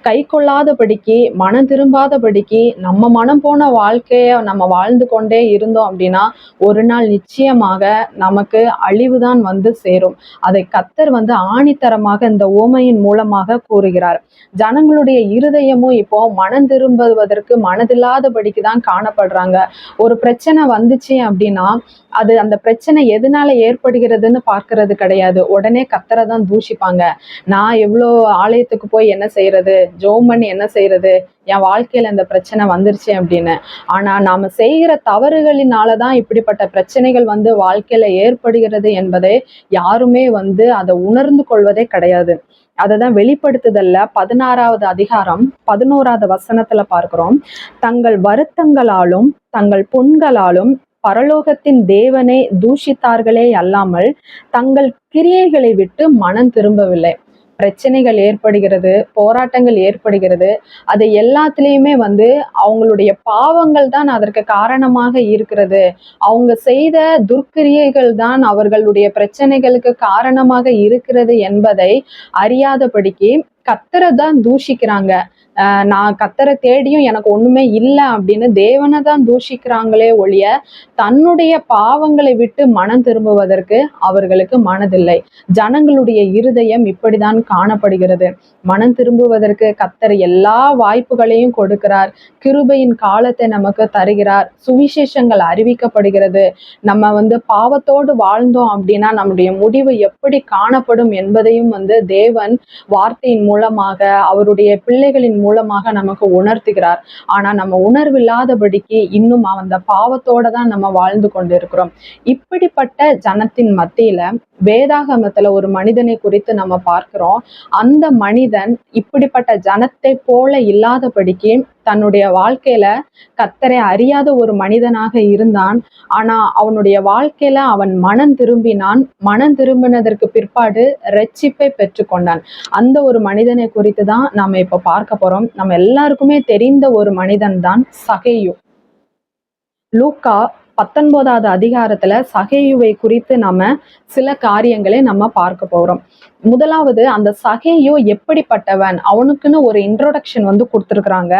கை கொள்ளாதபடிக்கு, மனம் திரும்பாதபடிக்கு, நம்ம மனம் போன வாழ்க்கைய நம்ம வாழ்ந்து கொண்டே இருந்தோம் அப்படின்னா ஒரு நாள் நிச்சயமாக நமக்கு அழிவுதான் வந்து சேரும். அதை கர்த்தர் வந்து ஆணித்தரமாக இந்த உவமையின் மூலமாக கூறுகிறார். ஜனங்களுடைய இருதயமும் இப்போ மனம் திரும்புவதற்கு மனதில்லாதபடிக்கு தான் காணப்படுறாங்க. ஒரு பிரச்சனை வந்துச்சு அப்படின்னா அது அந்த பிரச்சனை எதனால ஏற்படுகிறதுன்னு பார்க்கறது கிடையாது, உடனே கர்த்தரை தான் தூஷிப்பாங்க. நான் எவ்வளோ ஆலயத்துக்கு போய் என்ன செய்யறது, ஜெபம் பண்ணி என்ன செய்யறது, என் வாழ்க்கையில இந்த பிரச்சனை வந்துருச்சு அப்படின்னு. ஆனா நாம செய்கிற தவறுகளினாலதான் இப்படிப்பட்ட பிரச்சனைகள் வந்து வாழ்க்கையில ஏற்படுகிறது என்பதை யாருமே வந்து அதை உணர்ந்து கொள்வதே கிடையாது. அததான் வெளிப்படுத்துதல்ல 16வது அதிகாரம் 11வது வசனத்துல பார்க்கிறோம், தங்கள் வருத்தங்களாலும் தங்கள் புண்களாலும் பரலோகத்தின் தேவனை தூஷித்தார்களே அல்லாமல் தங்கள் கிரியைகளை விட்டு மனம் திரும்பவில்லை. பிரச்சனைகள் ஏற்படுகிறது, போராட்டங்கள் ஏற்படுகிறது, அது எல்லாத்துலேயுமே வந்து அவங்களுடைய பாவங்கள் தான் அதற்கு காரணமாக இருக்கிறது, அவங்க செய்த துர்க்கிரியைகள் தான் அவர்களுடைய பிரச்சனைகளுக்கு காரணமாக இருக்கிறது என்பதை அறியாதபடிக்கு கர்த்தரை தான் தூஷிக்கிறாங்க. நான் கர்த்தரை தேடியும் எனக்கு ஒண்ணுமே இல்லை அப்படின்னு தேவனை தான் தூஷிக்கிறாங்களே ஒழிய தன்னுடைய பாவங்களை விட்டு மனம் திரும்புவதற்கு அவர்களுக்கு மனதில்லை. ஜனங்களுடைய இருதயம் இப்படிதான் காணப்படுகிறது. மனம் திரும்புவதற்கு கர்த்தர் எல்லா வாய்ப்புகளையும் கொடுக்கிறார், கிருபையின் காலத்தை நமக்கு தருகிறார், சுவிசேஷங்கள் அறிவிக்கப்படுகிறது. நம்ம வந்து பாவத்தோடு வாழ்ந்தோம் அப்படின்னா நம்முடைய முடிவு எப்படி காணப்படும் என்பதையும் வந்து தேவன் வார்த்தையின் மூலமாக அவருடைய பிள்ளைகளின் மூலமாக நமக்கு உணர்த்துகிறார். ஆனா நம்ம உணர்வில்லாதபடிக்கு இன்னும் அந்த பாவத்தோட தான் நம்ம வாழ்ந்து கொண்டிருக்கிறோம். இப்படிப்பட்ட ஜனத்தின் மத்தியில வேதாகமத்துல ஒரு மனிதனை குறித்து நம்ம பார்க்கிறோம். அந்த மனிதன் இப்படிப்பட்ட ஜனத்தை போல இல்லாதபடிக்கு தன்னுடைய வாழ்க்கையில கர்த்தரை அறியாத ஒரு மனிதனாக இருந்தான். ஆனா அவனுடைய வாழ்க்கையில அவன் மனம் திரும்பினான். மனம் திரும்பினதற்கு பிற்பாடு இரட்சிப்பை பெற்றுக்கொண்டான். அந்த ஒரு மனிதனை குறித்து தான் நாம இப்ப பார்க்க போறோம். நம்ம எல்லாருக்குமே தெரிந்த ஒரு மனிதன் தான் சகேயு. லூக்கா 19வது அதிகாரத்துல சகேயுவை குறித்து நம்ம சில காரியங்களை நம்ம பார்க்க போறோம். முதலாவது, அந்த சகேயு எப்படிப்பட்டவன், அவனுக்குன்னு ஒரு இன்ட்ரோடக்ஷன் வந்து கொடுத்துருக்குறாங்க.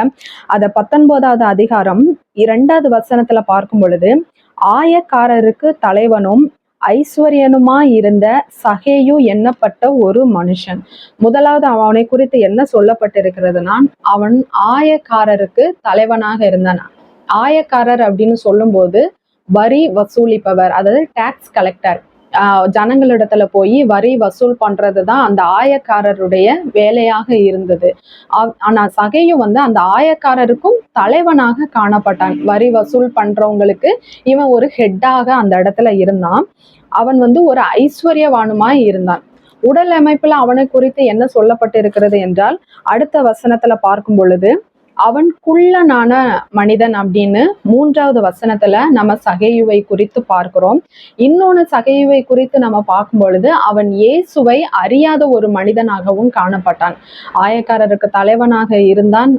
அத 19வது அதிகாரம் 2வது வசனத்துல பார்க்கும் பொழுது, ஆயக்காரருக்கு தலைவனும் ஐஸ்வர்யனுமாய் இருந்த சகேயு எண்ணப்பட்ட ஒரு மனுஷன். முதலாவது அவனை குறித்து என்ன சொல்லப்பட்டிருக்கிறதுனா, அவன் ஆயக்காரருக்கு தலைவனாக இருந்தான். ஆயக்காரர் அப்படின்னு சொல்லும் போது வரி வசூலிப்பவர், அதாவது டாக்ஸ் கலெக்டர். ஜனங்களிடத்துல போய் வரி வசூல் பண்றதுதான் அந்த ஆயக்காரருடைய வேலையாக இருந்தது. ஆனா சகேயு வந்து அந்த ஆயக்காரருக்கும் தலைவனாக காணப்பட்டான். வரி வசூல் பண்றவங்களுக்கு இவன் ஒரு ஹெட்டாக அந்த இடத்துல இருந்தான். அவன் வந்து ஒரு ஐஸ்வர்யவானுமாய் இருந்தான். உடல் அமைப்புல அவனை குறித்து என்ன சொல்லப்பட்டு இருக்கிறது என்றால், அடுத்த வசனத்துல பார்க்கும் பொழுது அவன் குள்ளனான மனிதன் அப்படின்னு 3வது வசனத்துல நம்ம சகேயுவை குறித்து பார்க்கிறோம். இன்னொன்னு சகேயுவை குறித்து நம்ம பார்க்கும் பொழுது அவன் இயேசுவை அறியாத ஒரு மனிதனாகவும் காணப்பட்டான். ஆயக்காரருக்கு தலைவனாக இருந்தான்,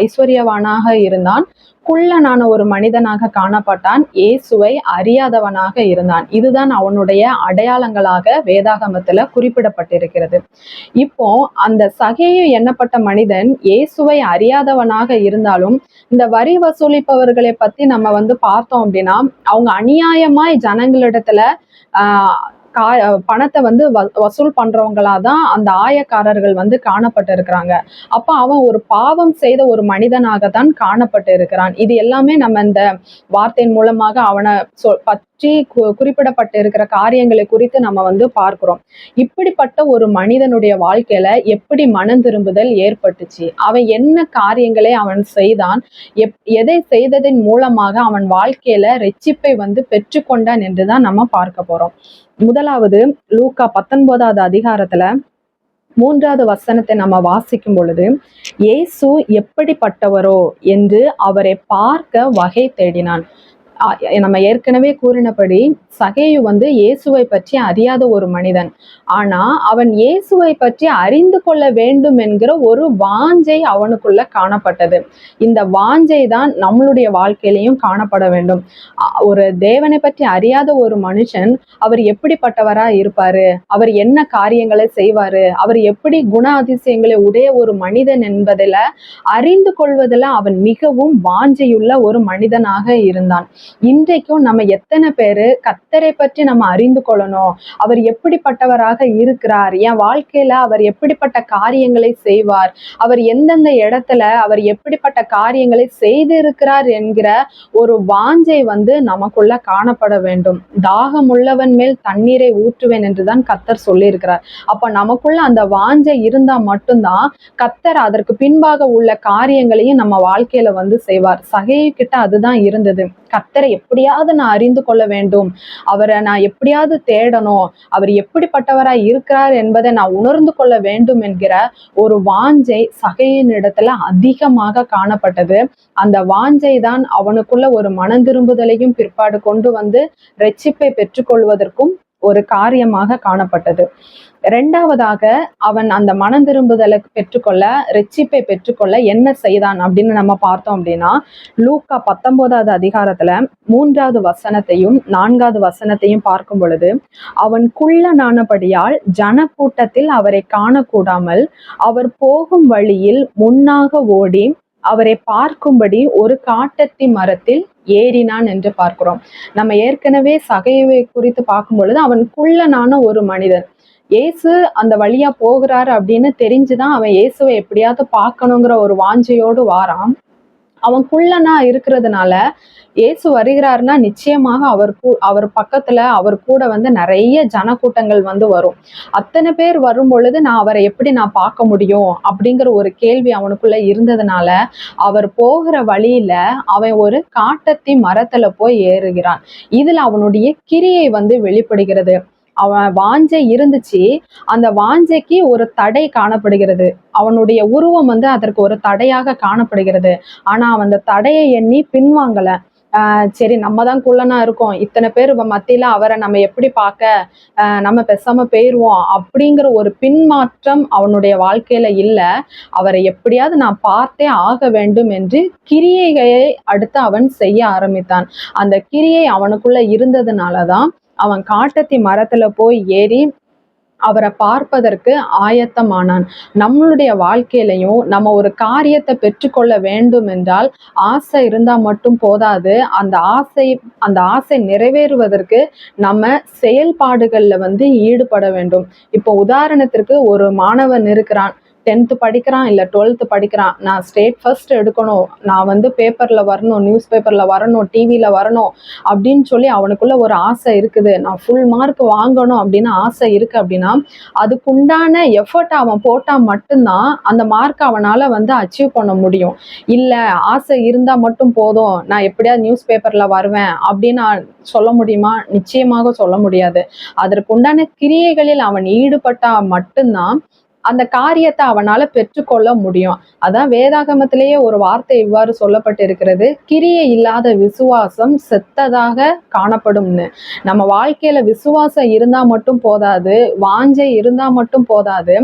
ஐஸ்வர்யவானாக இருந்தான், குள்ளனான ஒரு மனிதனாக காணப்பட்டான், இயேசுவை அறியாதவனாக இருந்தான். இதுதான் அவனுடைய அடையாளங்களாக வேதாகமத்துல குறிப்பிடப்பட்டிருக்கிறது. இப்போ அந்த சகேயு எண்ணப்பட்ட மனிதன் இயேசுவை அறியாதவனாக இருந்தாலும், இந்த வரி வசூலிப்பவர்களை பத்தி நம்ம பார்த்தோம் அப்படின்னா, அவங்க அநியாயமாய் ஜனங்களிடத்துல ஆஹ் பணத்தை வசூல் பண்றவங்களாதான் அந்த ஆயக்காரர்கள் காணப்பட்டு இருக்கிறாங்க. அப்ப அவன் ஒரு பாவம் செய்த ஒரு மனிதனாக தான் காணப்பட்டு இருக்கிறான். இது எல்லாமே நம்ம இந்த வார்த்தையின் மூலமாக அவனை பற்றி குறிப்பிடப்பட்டு இருக்கிற காரியங்களை குறித்து நம்ம பார்க்கிறோம். இப்படிப்பட்ட ஒரு மனிதனுடைய வாழ்க்கையில எப்படி மனம் திரும்புதல் ஏற்பட்டுச்சு, அவன் என்ன காரியங்களை அவன் செய்தான், எதை செய்ததின் மூலமாக அவன் வாழ்க்கையில ரட்சிப்பை பெற்றுக்கொண்டான் என்றுதான் நம்ம பார்க்க போறோம். முதலாவது லூக்கா 19வது அதிகாரத்துல 3வது வசனத்தை நம்ம வாசிக்கும் பொழுது, இயேசு எப்படிப்பட்டவரோ என்று அவரை பார்க்க வகை தேடினான். நம்ம ஏற்கனவே கூறினபடி சகேயு இயேசுவை பற்றி அறியாத ஒரு மனிதன். ஆனா அவன் இயேசுவை பற்றி அறிந்து கொள்ள வேண்டும் என்கிற ஒரு வாஞ்சை அவனுக்குள்ள காணப்பட்டது. இந்த வாஞ்சை தான் நம்மளுடைய வாழ்க்கையிலையும் காணப்பட வேண்டும். ஒரு தேவனை பற்றி அறியாத ஒரு மனுஷன் அவர் எப்படிப்பட்டவரா இருப்பாரு, அவர் என்ன காரியங்களை செய்வாரு, அவர் எப்படி குண அதிசயங்களை உடைய ஒரு மனிதன் என்பதில அறிந்து கொள்வதில் அவன் மிகவும் வாஞ்சையுள்ள ஒரு மனிதனாக இருந்தான். இன்றைக்கும் நம்ம எத்தனை பேரு கர்த்தரை பற்றி நம்ம அறிந்து கொள்ளணும், அவர் எப்படிப்பட்டவராக இருக்கிறார், என் வாழ்க்கையில அவர் எப்படிப்பட்ட காரியங்களை செய்வார், அவர் எந்தெந்த இடத்துல அவர் எப்படிப்பட்ட காரியங்களை செய்திருக்கிறார் என்கிற ஒரு வாஞ்சை நமக்குள்ள காணப்பட வேண்டும். தாகம் உள்ளவன் மேல் தண்ணீரை ஊற்றுவேன் என்றுதான் கர்த்தர் சொல்லி இருக்கிறார். அப்ப நமக்குள்ள அந்த வாஞ்சை இருந்தா மட்டும்தான் கர்த்தர் அதற்கு பின்பாக உள்ள காரியங்களையும் நம்ம வாழ்க்கையில செய்வார். சகேயு கிட்ட அதுதான் இருந்தது. கர்த்தரை எப்படியாவது நான் அறிந்து கொள்ள வேண்டும், அவரை நான் எப்படியாவது தேடணும், அவர் எப்படிப்பட்டவராய் இருக்கிறார் என்பதை நான் உணர்ந்து கொள்ள வேண்டும் என்கிற ஒரு வாஞ்சை சகேயின் இடத்துல அதிகமாக காணப்பட்டது. அந்த வாஞ்சை தான் அவனுக்குள்ள ஒரு மனம் திரும்புதலையும் பிற்பாடு கொண்டு ரட்சிப்பை பெற்றுக்கொள்வதற்கும் ஒரு காரியமாக காணப்பட்டது. இரண்டாவதாக அவன் அந்த மனம் திரும்புதலை பெற்றுக்கொள்ள, ரட்சிப்பை பெற்றுக்கொள்ள என்ன செய்தான் அப்படின்னு நம்ம பார்த்தோம் அப்படின்னா, லூக்கா 19வது அதிகாரத்துல 3வது வசனத்தையும் 4வது வசனத்தையும் பார்க்கும் பொழுது, அவன் குள்ளனானபடியால் ஜனக்கூட்டத்தில் அவரை காணக்கூடாமல் அவர் போகும் வழியில் முன்னாக ஓடி அவரை பார்க்கும்படி ஒரு காட்டத்தி மரத்தில் ஏறினான் என்று பார்க்கிறோம். நம்ம ஏற்கனவே சகேயுவை குறித்து பார்க்கும் பொழுது அவன் குள்ளனான ஒரு மனிதன். இயேசு அந்த வழியா போகிறாரு அப்படின்னு தெரிஞ்சுதான் அவன் இயேசுவை எப்படியாவது பார்க்கணுங்கிற ஒரு வாஞ்சையோடு வாரான். அவன் குள்ளனா இருக்கிறதுனால இயேசு வருகிறாருன்னா நிச்சயமாக அவர் பக்கத்துல அவர் கூட நிறைய ஜனக்கூட்டங்கள் வரும். அத்தனை பேர் வரும் பொழுது நான் அவரை எப்படி நான் பார்க்க முடியும் அப்படிங்கிற ஒரு கேள்வி அவனுக்குள்ள இருந்ததுனால அவர் போகிற வழியில அவன் ஒரு காட்டத்தி மரத்துல போய் ஏறுகிறான். இதுல அவனுடைய கிரியை வெளிப்படுகிறது. அவன் வாஞ்சை இருந்துச்சு, அந்த வாஞ்சைக்கு ஒரு தடை காணப்படுகிறது. அவனுடைய உருவம் அதற்கு ஒரு தடையாக காணப்படுகிறது. ஆனா அவன் அந்த தடையை எண்ணி பின்வாங்கல. சரி, நம்ம தான் குள்ளனா இருக்கோம், இத்தனை பேர் மத்தியில அவரை நம்ம எப்படி பார்க்க, நம்ம பேசாம போயிருவோம் அப்படிங்கிற ஒரு பின்மாற்றம் அவனுடைய வாழ்க்கையில இல்ல. அவரை எப்படியாவது நான் பார்த்தே ஆக வேண்டும் என்று கிரியையை அடுத்து அவன் செய்ய ஆரம்பித்தான். அந்த கிரியை அவனுக்குள்ள இருந்ததுனாலதான் அவன் காட்டத்தி மரத்துல போய் ஏறி அவரை பார்ப்பதற்கு ஆயத்தமானான். நம்மளுடைய வாழ்க்கையிலையும் நம்ம ஒரு காரியத்தை பெற்றுக்கொள்ள வேண்டும் என்றால் ஆசை இருந்தா மட்டும் போதாது. அந்த ஆசை நிறைவேறுவதற்கு நம்ம செயல்பாடுகள்ல ஈடுபட வேண்டும். இப்போ உதாரணத்திற்கு ஒரு மாணவன் இருக்கிறான், 10th படிக்கிறான் இல்ல 12th படிக்கிறான், நான் ஸ்டேட் ஃபர்ஸ்ட் எடுக்கணும், நான் பேப்பர்ல வரணும், நியூஸ் பேப்பர்ல வரணும், டிவில வரணும் அப்படின்னு சொல்லி அவனுக்குள்ள ஒரு ஆசை இருக்குது. நான் ஃபுல் மார்க் வாங்கணும் அப்படின்னு ஆசை இருக்கு அப்படின்னா அதுக்குண்டான எஃபர்ட் அவன் போட்டா மட்டும்தான் அந்த மார்க் அவனால அச்சீவ் பண்ண முடியும். இல்ல ஆசை இருந்தா மட்டும் போதும், நான் எப்படியாவது நியூஸ் பேப்பர்ல வருவேன் அப்படின்னு சொல்ல முடியுமா? நிச்சயமாக சொல்ல முடியாது. அதற்குண்டான கிரியைகளில் அவன் ஈடுபட்டா மட்டும்தான் அந்த காரியத்தை அவனால பெற்றுக்கொள்ள முடியும். அதான் வேதாகமத்திலேயே ஒரு வார்த்தை இவ்வாறு சொல்லப்பட்டிருக்கிறது, கிரியை இல்லாத விசுவாசம் செத்ததாக காணப்படும்னு. நம்ம வாழ்க்கையில விசுவாசம் இருந்தா மட்டும் போதாது, வாஞ்சை இருந்தா மட்டும் போதாது,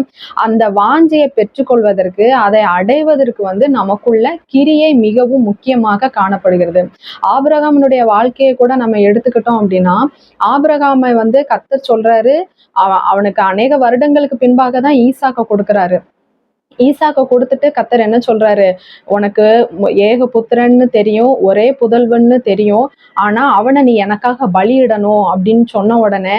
அந்த வாஞ்சையை பெற்றுக்கொள்வதற்கு, அதை அடைவதற்கு நமக்குள்ள கிரியை மிகவும் முக்கியமாக காணப்படுகிறது. ஆபிரகாமினுடைய வாழ்க்கையை கூட நம்ம எடுத்துக்கிட்டோம் அப்படின்னா, ஆபிரகாமை கர்த்தர் சொல்றாரு, அவனுக்கு அநேக வருடங்களுக்கு பின்பாக தான் ஈசாக்க கொடுக்கிறாரு. ஈசாக்க கொடுத்துட்டு கர்த்தர் என்ன சொல்றாரு, உனக்கு ஏக புத்திரன்னு தெரியும், ஒரே புதல்வன்னு தெரியும், ஆனா அவனை நீ எனக்காக பலியிடணும் அப்படின்னு சொன்ன உடனே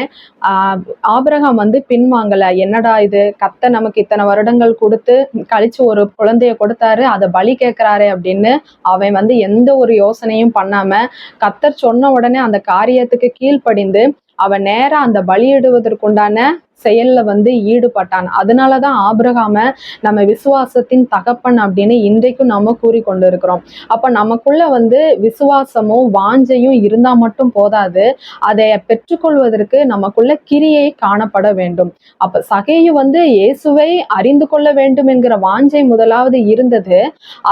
ஆபிரகாம் பின்வாங்கல. என்னடா இது, கர்த்தர் நமக்கு இத்தனை வருடங்கள் கொடுத்து கழிச்சு ஒரு குழந்தைய கொடுத்தாரு, அதை பலி கேட்கிறாரே அப்படின்னு அவன் எந்த ஒரு யோசனையும் பண்ணாம கர்த்தர் சொன்ன உடனே அந்த காரியத்துக்கு கீழ்ப்படிந்து அவன் நேரா அந்த பலியிடுவதற்குண்டான செயல்ல ஈடுபட்டான். அதனாலதான் ஆபிரகாம நம்ம விசுவாசத்தின் தகப்பன் அப்படின்னு இன்றைக்கும் நம்ம கூறி கொண்டு இருக்கிறோம். அப்ப நமக்குள்ள விசுவாசமும் வாஞ்சையும் இருந்தா மட்டும் போதாது, அதை பெற்றுக்கொள்வதற்கு நமக்குள்ள கிரியை காணப்பட வேண்டும். அப்ப சகேயு இயேசுவை அறிந்து கொள்ள வேண்டும் என்கிற வாஞ்சை முதலாவது இருந்தது,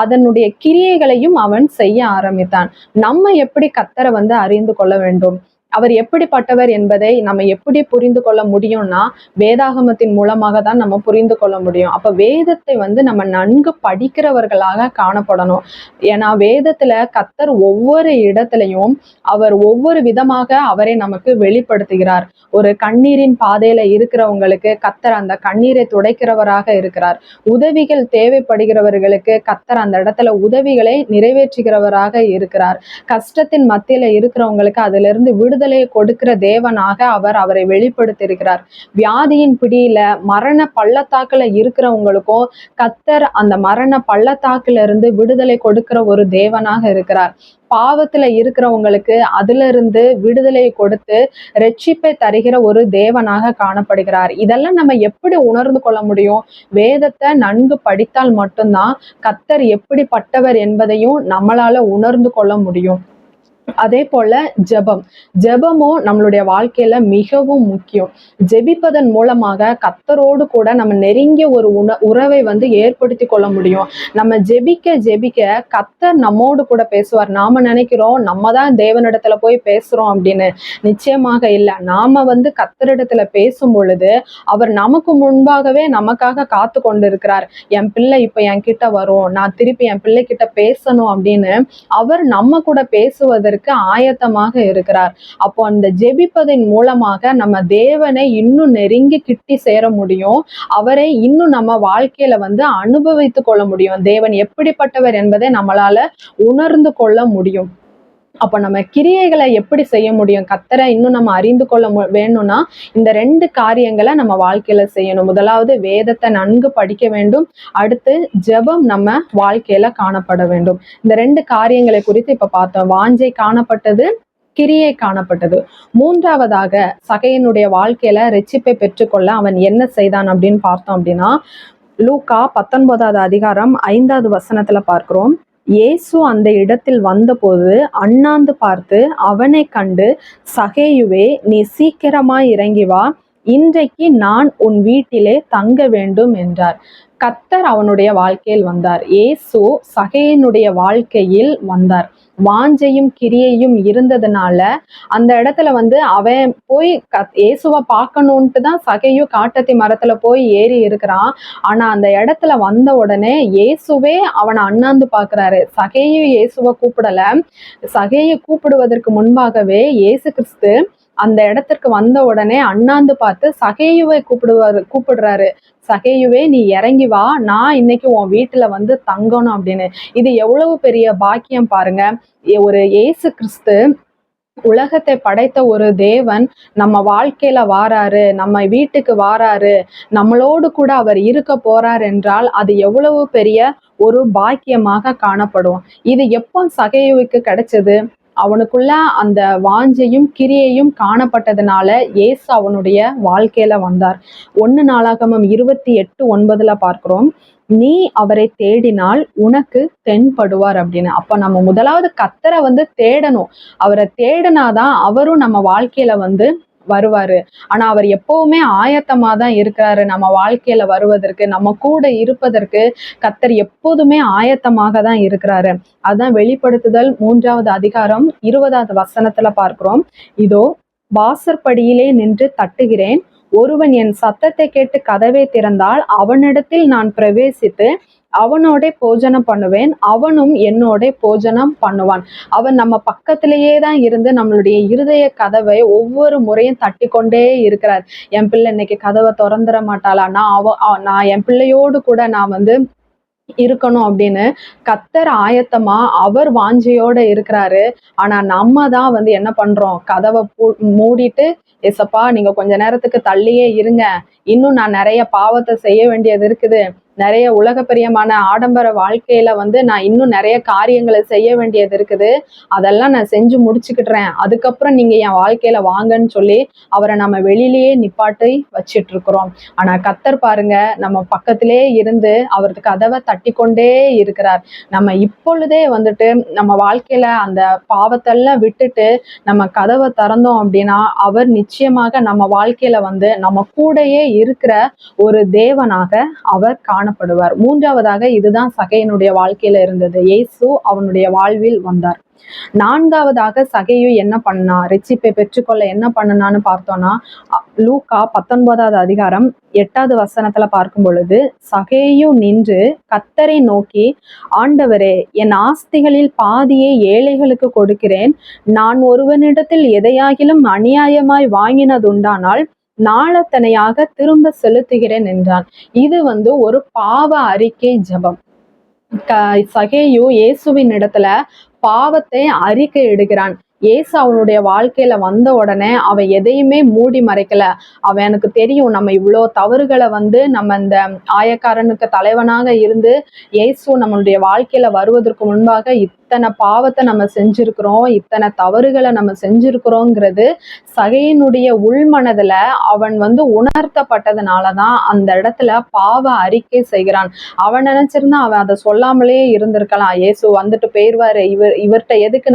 அதனுடைய கிரியைகளையும் அவன் செய்ய ஆரம்பித்தான். நம்ம எப்படி கர்த்தரை அறிந்து கொள்ள வேண்டும், அவர் எப்படிப்பட்டவர் என்பதை நம்ம எப்படி புரிந்து கொள்ள முடியும்னா, வேதாகமத்தின் மூலமாக தான் நம்ம புரிந்து கொள்ள முடியும். அப்ப வேதத்தை நம்ம நன்கு படிக்கிறவர்களாக காணப்படணும். ஏன்னா வேதத்துல கர்த்தர் ஒவ்வொரு இடத்துலையும் அவர் ஒவ்வொரு விதமாக அவரை நமக்கு வெளிப்படுத்துகிறார். ஒரு கண்ணீரின் பாதையில இருக்கிறவங்களுக்கு கர்த்தர் அந்த கண்ணீரை துடைக்கிறவராக இருக்கிறார். உதவிகள் தேவைப்படுகிறவர்களுக்கு கர்த்தர் அந்த இடத்துல உதவிகளை நிறைவேற்றுகிறவராக இருக்கிறார். கஷ்டத்தின் மத்தியில இருக்கிறவங்களுக்கு அதுல இருந்து விடுதலையை கொடுக்கிற தேவனாக அவரை வெளிப்படுத்தியிருக்கிறார். வியாதியின் பிடியில மரண பள்ளத்தாக்குல இருக்கிறவங்களுக்கும் கர்த்தர் அந்த மரண பள்ளத்தாக்குல இருந்து விடுதலை கொடுக்கிற ஒரு தேவனாக இருக்கிறார். பாவத்துல இருக்கிறவங்களுக்கு அதுல இருந்து விடுதலையை கொடுத்து ரட்சிப்பை தருகிற ஒரு தேவனாக காணப்படுகிறார். இதெல்லாம் நம்ம எப்படி உணர்ந்து கொள்ள முடியும்? வேதத்தை நன்கு படித்தால் மட்டும்தான் கர்த்தர் எப்படிப்பட்டவர் என்பதையும் நம்மளால உணர்ந்து கொள்ள முடியும். அதே போல ஜெபமும் நம்மளுடைய வாழ்க்கையில மிகவும் முக்கியம். ஜெபிப்பதன் மூலமாக கர்த்தரோடு கூட நம்ம நெருங்கிய ஒரு உறவை ஏற்படுத்தி கொள்ள முடியும். நம்ம ஜெபிக்க கர்த்தர் நம்மோடு கூட பேசுவார். நாம நினைக்கிறோம் நம்ம தான் தேவனிடத்துல போய் பேசுறோம் அப்படின்னு. நிச்சயமாக இல்லை. நாம கர்த்தரிடத்துல பேசும் பொழுது அவர் நமக்கு முன்பாகவே நமக்காக காத்து கொண்டு இருக்கிறார். என் பிள்ளை இப்ப என் கிட்ட வரும், நான் திருப்பி என் பிள்ளை கிட்ட பேசணும் அப்படின்னு அவர் நம்ம கூட பேசுவதற்கு ஆயத்தமாக இருக்கிறார். அப்போ அந்த ஜெபிப்பதன் மூலமாக நம்ம தேவனை இன்னும் நெருங்கி கிட்டி சேர முடியும். அவரை இன்னும் நம்ம வாழ்க்கையில அனுபவித்து கொள்ள முடியும். தேவன் எப்படிப்பட்டவர் என்பதை நம்மளால உணர்ந்து கொள்ள முடியும். அப்ப நம்ம கிரியைகளை எப்படி செய்ய முடியும்? கர்த்தரை இன்னும் நம்ம அறிந்து கொள்ள வேணும்னா இந்த 2 காரியங்களை நம்ம வாழ்க்கையில செய்யணும். முதலாவது வேதத்தை நன்கு படிக்க வேண்டும். அடுத்து ஜெபம் நம்ம வாழ்க்கையில காணப்பட வேண்டும். இந்த 2 காரியங்களை குறித்து இப்ப பார்த்தோம். வாஞ்சை காணப்பட்டது, கிரியை காணப்பட்டது. மூன்றாவதாக சகையனுடைய வாழ்க்கையில ரட்சிப்பை பெற்றுக்கொள்ள அவன் என்ன செய்தான் அப்படின்னு பார்த்தோம் அப்படின்னா, லூக்கா 19வது அதிகாரம் 5வது வசனத்துல பார்க்கிறோம். இயேசு அந்த இடத்தில் வந்தபோது அண்ணாந்து பார்த்து அவனை கண்டு, சகேயுவே, நீ சீக்கிரமாய் இறங்கி வா, இன்றைக்கு நான் உன் வீட்டிலே தங்க வேண்டும் என்றார். கர்த்தர் அவனுடைய வாழ்க்கையில் வந்தார். இயேசு சகேயனுடைய வாழ்க்கையில் வந்தார். வாஞ்சையும் கிரியையும் இருந்ததுனால அந்த இடத்துல அவன் போய் இயேசுவை பார்க்கணுன்ட்டு தான் சகேயு காட்டத்தி மரத்துல போய் ஏறி இருக்கிறான். ஆனா அந்த இடத்துல வந்த உடனே இயேசுவே அவனை அண்ணாந்து பார்க்கிறாரு. சகேயு இயேசுவை கூப்பிடல. சகேயை கூப்பிடுவதற்கு முன்பாகவே இயேசு கிறிஸ்து அந்த இடத்திற்கு வந்த உடனே அண்ணாந்து பார்த்து சகேயுவை கூப்பிடுறாரு. சகேயுவே, நீ இறங்கி வா, நான் இன்னைக்கு உன் வீட்டுல தங்கணும் அப்படின்னு. இது எவ்வளவு பெரிய பாக்கியம் பாருங்க. ஒரு இயேசு கிறிஸ்து, உலகத்தை படைத்த ஒரு தேவன் நம்ம வாழ்க்கையில வாராரு, நம்ம வீட்டுக்கு வாராரு, நம்மளோடு கூட அவர் இருக்க போறார் என்றால் அது எவ்வளவு பெரிய ஒரு பாக்கியமாக காணப்படும். இது எப்போ சகேயுவுக்கு கிடைச்சது? அவனுக்குள்ள அந்த வாஞ்சையும் கிரியையும் காணப்பட்டதுனால இயேசு அவனுடைய வாழ்க்கையில வந்தார். 1 நாளாகமம் 28:9 பார்க்கிறோம், நீ அவரை தேடினால் உனக்கு தென்படுவார் அப்படின்னு. அப்ப நம்ம முதலாவது கர்த்தரை தேடணும். அவரை தேடினாதான் அவரும் நம்ம வாழ்க்கையில வருவாரு. ஆனா அவர் எப்பவுமே ஆயத்தமா தான் இருக்கிறாரு. நம்ம வாழ்க்கையில வருவதற்கு, நம்ம கூட இருப்பதற்கு கர்த்தர் எப்போதுமே ஆயத்தமாக தான் இருக்கிறாரு. அதான் வெளிப்படுத்துதல் 3வது அதிகாரம் 20வது வசனத்துல பார்க்கிறோம். இதோ வாசற்படியிலே நின்று தட்டுகிறேன். ஒருவன் என் சத்தத்தை கேட்டு கதவை திறந்தால் அவனிடத்தில் நான் பிரவேசித்து அவனோட போஜனம் பண்ணுவேன், அவனும் என்னோட போஜனம் பண்ணுவான். அவன் நம்ம பக்கத்திலேயே தான் இருந்து நம்மளுடைய இருதய கதவை ஒவ்வொரு முறையும் தட்டி கொண்டே இருக்கிறார். என் பிள்ளை இன்னைக்கு கதவை திறந்துட மாட்டாளா, நான் என் பிள்ளையோடு கூட நான் இருக்கணும் அப்படின்னு கர்த்தர் ஆயத்தமா அவர் வாஞ்சையோட இருக்கிறாரு. ஆனா நம்ம தான் என்ன பண்றோம், கதவை மூடிட்டு ஏசப்பா நீங்க கொஞ்ச நேரத்துக்கு தள்ளியே இருங்க, இன்னும் நான் நிறைய பாவத்தை செய்ய வேண்டியது இருக்குது, நிறைய உலக பிரியமான ஆடம்பர வாழ்க்கையில நான் இன்னும் நிறைய காரியங்களை செய்ய வேண்டியது இருக்குது, அதெல்லாம் நான் செஞ்சு முடிச்சுக்கிட்டுறேன், அதுக்கப்புறம் நீங்க என் வாழ்க்கையில வாங்கன்னு சொல்லி அவரை நம்ம வெளியிலேயே நிப்பாட்டி வச்சிட்டு இருக்கிறோம். ஆனா கர்த்தர் பாருங்க, நம்ம பக்கத்திலே இருந்து அவருக்கு கதவை தட்டி கொண்டே இருக்கிறார். நம்ம இப்பொழுதே நம்ம வாழ்க்கையில அந்த பாவத்தெல்லாம் விட்டுட்டு நம்ம கதவை திறந்தோம் அப்படின்னா அவர் நிச்சயமாக நம்ம வாழ்க்கையில நம்ம கூடயே இருக்கிற ஒரு தேவனாக அவர் காணப்படுவார். 3வதாக இதுதான் சகையனுடைய வாழ்க்கையில இருந்தது. இயேசு அவனுடைய வாழ்வில் வந்தார். 4வதாக சகையு என்ன பண்ணா, ரட்சிப்பை பெற்றுக்கொள்ள என்ன பண்ணனான்னு பார்த்தோம்னா, லூக்கா 19வது அதிகாரம் 8வது வசனத்துல பார்க்கும் பொழுது, சகையு நின்று கர்த்தரை நோக்கி, ஆண்டவரே என் ஆஸ்திகளில் பாதியை ஏழைகளுக்கு கொடுக்கிறேன், நான் ஒருவனிடத்தில் எதையாகிலும் அநியாயமாய் வாங்கினதுண்டானால் நாளத்தனையாக திரும்ப செலுத்துகிறேன் என்றான். இது ஒரு பாவ அறிக்கை ஜெபம். சகேயு இயேசுவின் இடத்துல பாவத்தை அறிக்கை எடுக்கிறான். இயேசு அவனுடைய வாழ்க்கையில வந்த உடனே அவன் எதையுமே மூடி மறைக்கல. அவன் எனக்கு தெரியும் நம்ம இவ்வளோ தவறுகளை நம்ம இந்த ஆயக்காரனுக்கு தலைவனாக இருந்து இயேசு நம்மளுடைய வாழ்க்கையில வருவதற்கு முன்பாக இத்தனை பாவத்தை நம்ம செஞ்சிருக்கிறோம், இத்தனை தவறுகளை நம்ம செஞ்சிருக்கிறோங்கிறது சகையினுடைய உள்மனதுல அவன் உணர்த்தப்பட்டதுனாலதான் அந்த இடத்துல பாவ அறிக்கை செய்கிறான். அவன் நினைச்சிருந்தா அவன் அதை சொல்லாமலே இருந்திருக்கலாம். இயேசு போயிருவாரு, இவர்கிட்ட எதுக்கு